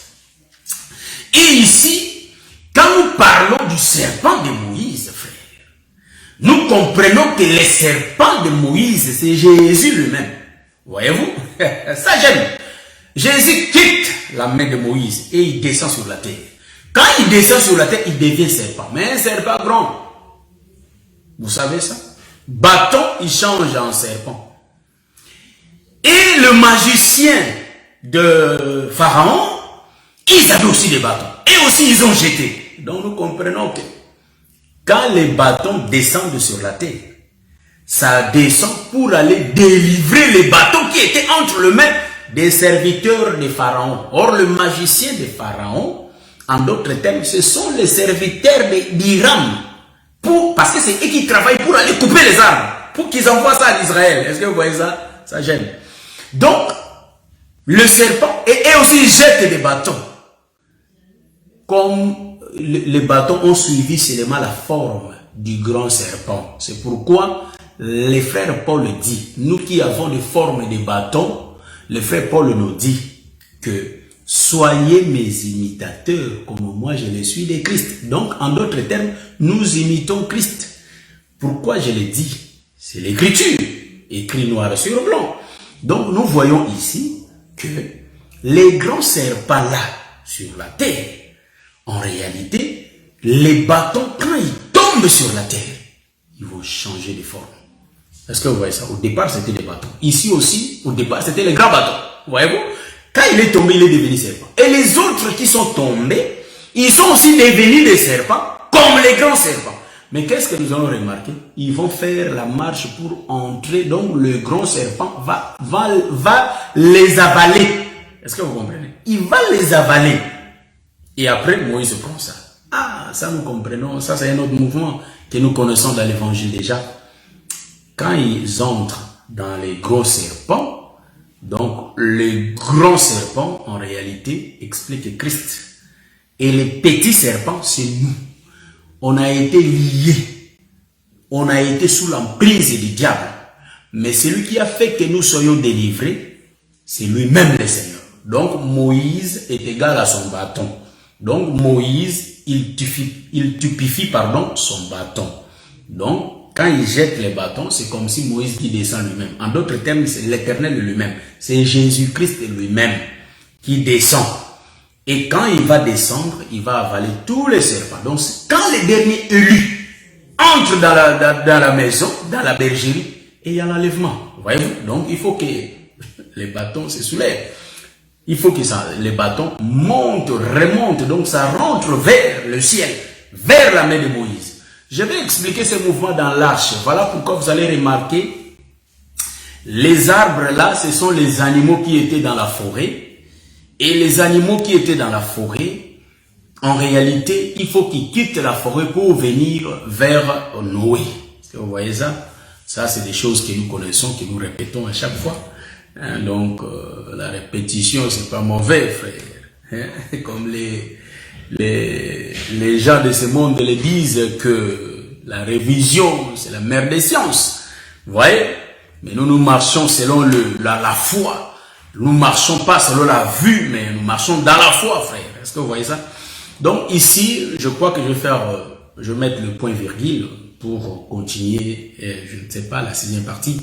Et ici, quand nous parlons du serpent de Moïse, frère, nous comprenons que les serpents de Moïse, c'est Jésus lui-même. Voyez-vous? Ça j'aime. Jésus quitte la main de Moïse et il descend sur la terre. Quand il descend sur la terre, il devient serpent. Mais un serpent grand. Vous savez ça? Bâton, il change en serpent. Et le magicien de Pharaon, ils avaient aussi des bâtons. Et aussi, ils ont jeté. Donc, nous comprenons que quand les bâtons descendent sur la terre, ça descend pour aller délivrer les bâtons qui étaient entre les mains des serviteurs de Pharaon. Or, le magicien de Pharaon, en d'autres termes, ce sont les serviteurs d'Hiram. Parce que c'est eux qui travaillent pour aller couper les arbres. Pour qu'ils envoient ça à Israël. Est-ce que vous voyez ça? Ça gêne. Donc, le serpent, et aussi jette des bâtons. Comme les bâtons ont suivi seulement la forme du grand serpent. C'est pourquoi les frères Paul dit, nous qui avons des formes de bâtons, le frère Paul nous dit que soyez mes imitateurs comme moi je le suis de Christ. Donc, en d'autres termes, nous imitons Christ. Pourquoi je le dis? C'est l'écriture, écrit noir sur blanc. Donc, nous voyons ici que les grands serpents là, sur la terre, en réalité, les bâtons, quand ils tombent sur la terre, ils vont changer de forme. Est-ce que vous voyez ça? Au départ, c'était des bâtons. Ici aussi, au départ, c'était les grands bâtons. Voyez-vous? Quand il est tombé, il est devenu serpent. Et les autres qui sont tombés, ils sont aussi devenus des serpents, comme les grands serpents. Mais qu'est-ce que nous allons remarquer? Ils vont faire la marche pour entrer, donc le grand serpent va les avaler. Est-ce que vous comprenez? Il va les avaler. Et après, Moïse prend ça. Ah, ça nous comprenons. Ça, c'est un autre mouvement que nous connaissons dans l'évangile déjà. Quand ils entrent dans les gros serpents, donc les grands serpents, en réalité, expliquent Christ. Et les petits serpents, c'est nous. On a été liés. On a été sous l'emprise du diable. Mais celui qui a fait que nous soyons délivrés, c'est lui-même le Seigneur. Donc Moïse est égal à son bâton. Donc Moïse, il tupifie son bâton. Donc, quand il jette les bâtons, c'est comme si Moïse qui descend lui-même. En d'autres termes, c'est l'Éternel lui-même. C'est Jésus-Christ lui-même qui descend. Et quand il va descendre, il va avaler tous les serpents. Donc, quand les derniers élus entrent dans la maison, dans la bergerie, et il y a l'enlèvement. Voyez-vous? Donc, il faut que les bâtons se soulèvent. Il faut que les bâtons montent, remontent. Donc, ça rentre vers le ciel, vers la main de Moïse. Je vais expliquer ce mouvement dans l'arche. Voilà pourquoi vous allez remarquer, les arbres là, ce sont les animaux qui étaient dans la forêt. Et les animaux qui étaient dans la forêt, en réalité, il faut qu'ils quittent la forêt pour venir vers Noé. Est-ce que vous voyez ça? Ça, c'est des choses que nous connaissons, que nous répétons à chaque fois. Hein, donc, la répétition, c'est pas mauvais, frère. Hein, comme les gens de ce monde le disent que la révision, c'est la mère des sciences. Vous voyez? Mais nous marchons selon la foi. Nous marchons pas selon la vue, mais nous marchons dans la foi, frère. Est-ce que vous voyez ça? Donc ici, je crois que je vais mettre le point virgule pour continuer, je ne sais pas, la 6e partie.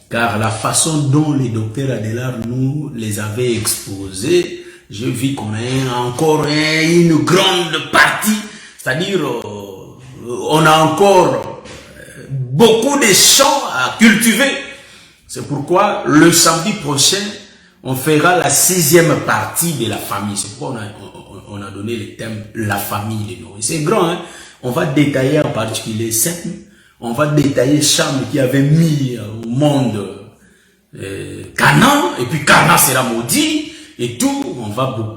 Car la façon dont les docteurs Adélard nous les avaient exposés, je vis qu'on a encore une grande partie, c'est-à-dire on a encore beaucoup de champs à cultiver. C'est pourquoi le samedi prochain, on fera la 6e partie de la famille. C'est pourquoi on a donné le thème la famille de Noé. C'est grand, hein? On va détailler en particulier Sem. On va détailler Cham qui avait mis au monde Canaan, et puis Canaan sera maudit. Et tout,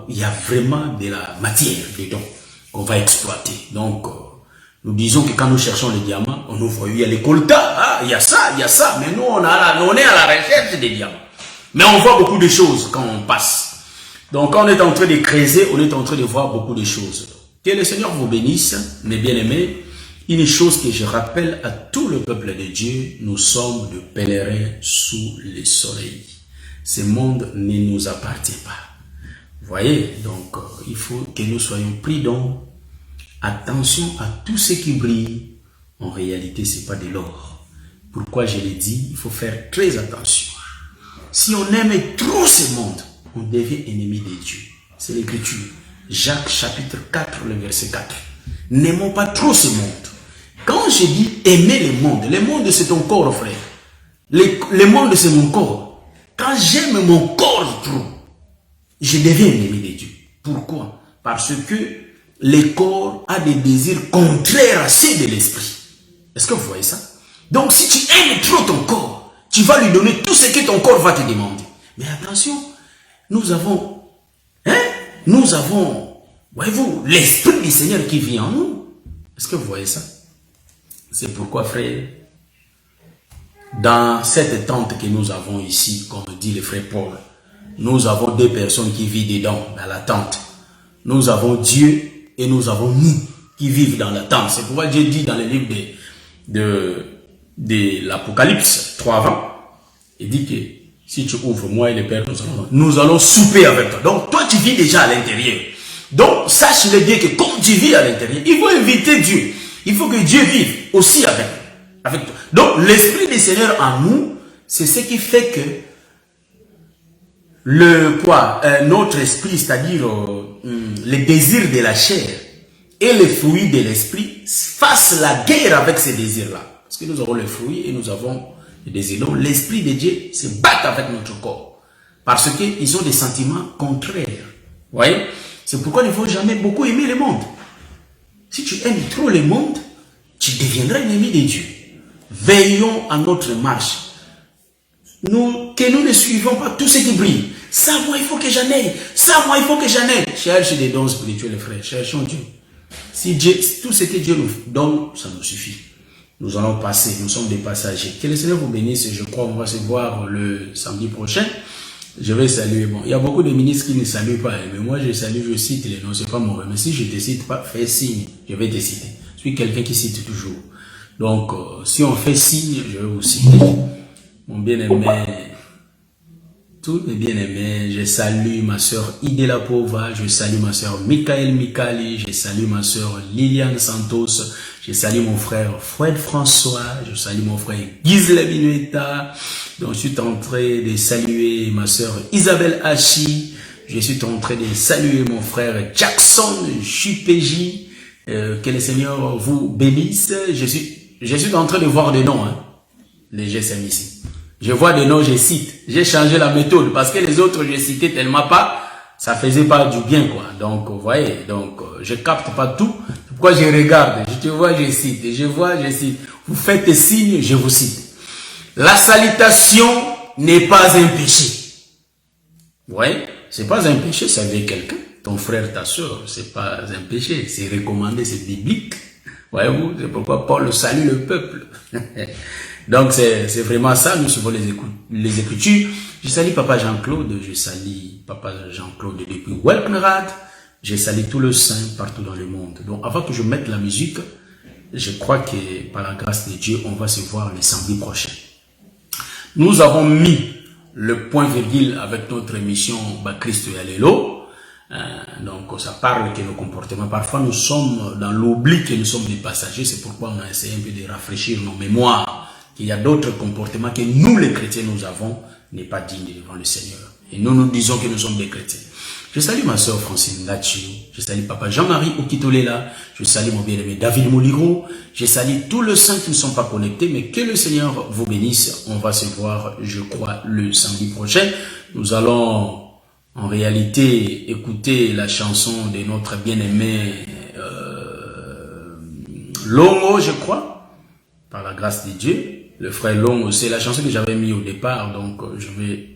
il y a vraiment de la matière dedans qu'on va exploiter. Donc, nous disons que quand nous cherchons les diamants, on nous voit, il y a les coltas, ah, il y a ça, mais nous, on est à la recherche des diamants. Mais on voit beaucoup de choses quand on passe. Donc, quand on est en train de creuser, on est en train de voir beaucoup de choses. Que le Seigneur vous bénisse, mes bien-aimés. Une chose que je rappelle à tout le peuple de Dieu, nous sommes de pèlerins sous le soleil. Ce monde ne nous appartient pas. Vous voyez, donc il faut que nous soyons prudents. Attention à tout ce qui brille. En réalité, ce n'est pas de l'or. Pourquoi je l'ai dit, il faut faire très attention. Si on aime trop ce monde, on devient ennemi de Dieu. C'est l'écriture. Jacques chapitre 4, le verset 4. N'aimons pas trop ce monde. Quand je dis aimer le monde c'est ton corps, frère. Le monde c'est mon corps. Quand j'aime mon corps trop, je deviens ennemi de Dieu. Pourquoi? Parce que le corps a des désirs contraires à ceux de l'esprit. Est-ce que vous voyez ça? Donc si tu aimes trop ton corps, tu vas lui donner tout ce que ton corps va te demander. Mais attention, nous avons, voyez-vous, l'esprit du Seigneur qui vit en nous. Est-ce que vous voyez ça? C'est pourquoi, frère, dans cette tente que nous avons ici, comme dit le frère Paul, nous avons 2 personnes qui vivent dedans, dans la tente. Nous avons Dieu et nous avons nous qui vivent dans la tente. C'est pourquoi Dieu dit dans le livre de l'Apocalypse 3:20, il dit que si tu ouvres moi et le Père, nous allons souper avec toi. Donc toi tu vis déjà à l'intérieur. Donc sache-le bien que comme tu vis à l'intérieur, il faut inviter Dieu. Il faut que Dieu vive aussi avec toi. Donc l'Esprit du Seigneur en nous, c'est ce qui fait que notre esprit, c'est-à-dire les désirs de la chair et les fruits de l'esprit, fassent la guerre avec ces désirs-là. Est-ce Parce que nous avons le fruit et nous avons le désir. Donc l'Esprit de Dieu se bat avec notre corps. Parce qu'ils ont des sentiments contraires. Vous voyez? C'est pourquoi il ne faut jamais beaucoup aimer le monde. Si tu aimes trop le monde, tu deviendras ennemi de Dieu. Veillons à notre marche. Que nous ne suivons pas tout ce qui brille. Ça, moi, il faut que j'en ai. Ça, moi, il faut que j'en ai. Cherche des dons spirituels, frères. Cherchons Dieu. Si Dieu, tout ce que Dieu nous donne, ça nous suffit. Nous allons passer. Nous sommes des passagers. Que le Seigneur vous bénisse. Je crois qu'on va se voir le samedi prochain. Je vais saluer. Bon, il y a beaucoup de ministres qui ne saluent pas. Mais moi, je salue, je cite les noms. C'est pas mauvais. Mais si je ne te cite pas, fais signe. Je vais te citer. Je suis quelqu'un qui cite toujours. Donc, si on fait signe, je vais vous citer. Mon bien-aimé, tous mes bien-aimés, je salue ma soeur Idela Pova, je salue ma soeur Michael Mikali, je salue ma soeur Liliane Santos, je salue mon frère Fred François, je salue mon frère Gisela Binueta, donc je suis en train de saluer ma soeur Isabelle Hachi, je suis en train de saluer mon frère Jackson Chupeji, que le Seigneur vous bénisse, je suis en train de voir des noms, hein, les GSM ici. Je vois des noms, je cite. J'ai changé la méthode parce que les autres, je citais tellement pas, ça faisait pas du bien, quoi. Donc, vous voyez, donc, je capte pas tout. Pourquoi je regarde, je te vois, je cite. Je vois, je cite. Vous faites des signes, je vous cite. La salutation n'est pas un péché. Vous voyez, c'est pas un péché, ça veut quelqu'un. Ton frère, ta soeur, c'est pas un péché. C'est recommandé, c'est biblique. Voyez-vous, c'est pourquoi Paul salue le peuple. Donc, c'est vraiment ça, nous suivons les Écritures. Je salue Papa Jean-Claude, je salue Papa Jean-Claude depuis Welkenrad, je salue tous les saints partout dans le monde. Donc, avant que je mette la musique, je crois que par la grâce de Dieu, on va se voir le samedi prochain. Nous avons mis le point virgule avec notre émission Christ et Allélo. Donc, ça parle que nos comportements, parfois nous sommes dans l'oubli que nous sommes des passagers, c'est pourquoi on a essayé un peu de rafraîchir nos mémoires. Il y a d'autres comportements que nous, les chrétiens, nous avons, n'est pas digne devant le Seigneur. Et nous, nous disons que nous sommes des chrétiens. Je salue ma soeur Francine Lachi, je salue Papa Jean-Marie Okitolela, je salue mon bien-aimé David Moliro, je salue tous les saints qui ne sont pas connectés, mais que le Seigneur vous bénisse. On va se voir, je crois, le samedi prochain. Nous allons, en réalité, écouter la chanson de notre bien-aimé Longo, je crois, par la grâce de Dieu. Le frère Longo, c'est la chanson que j'avais mis au départ, donc je vais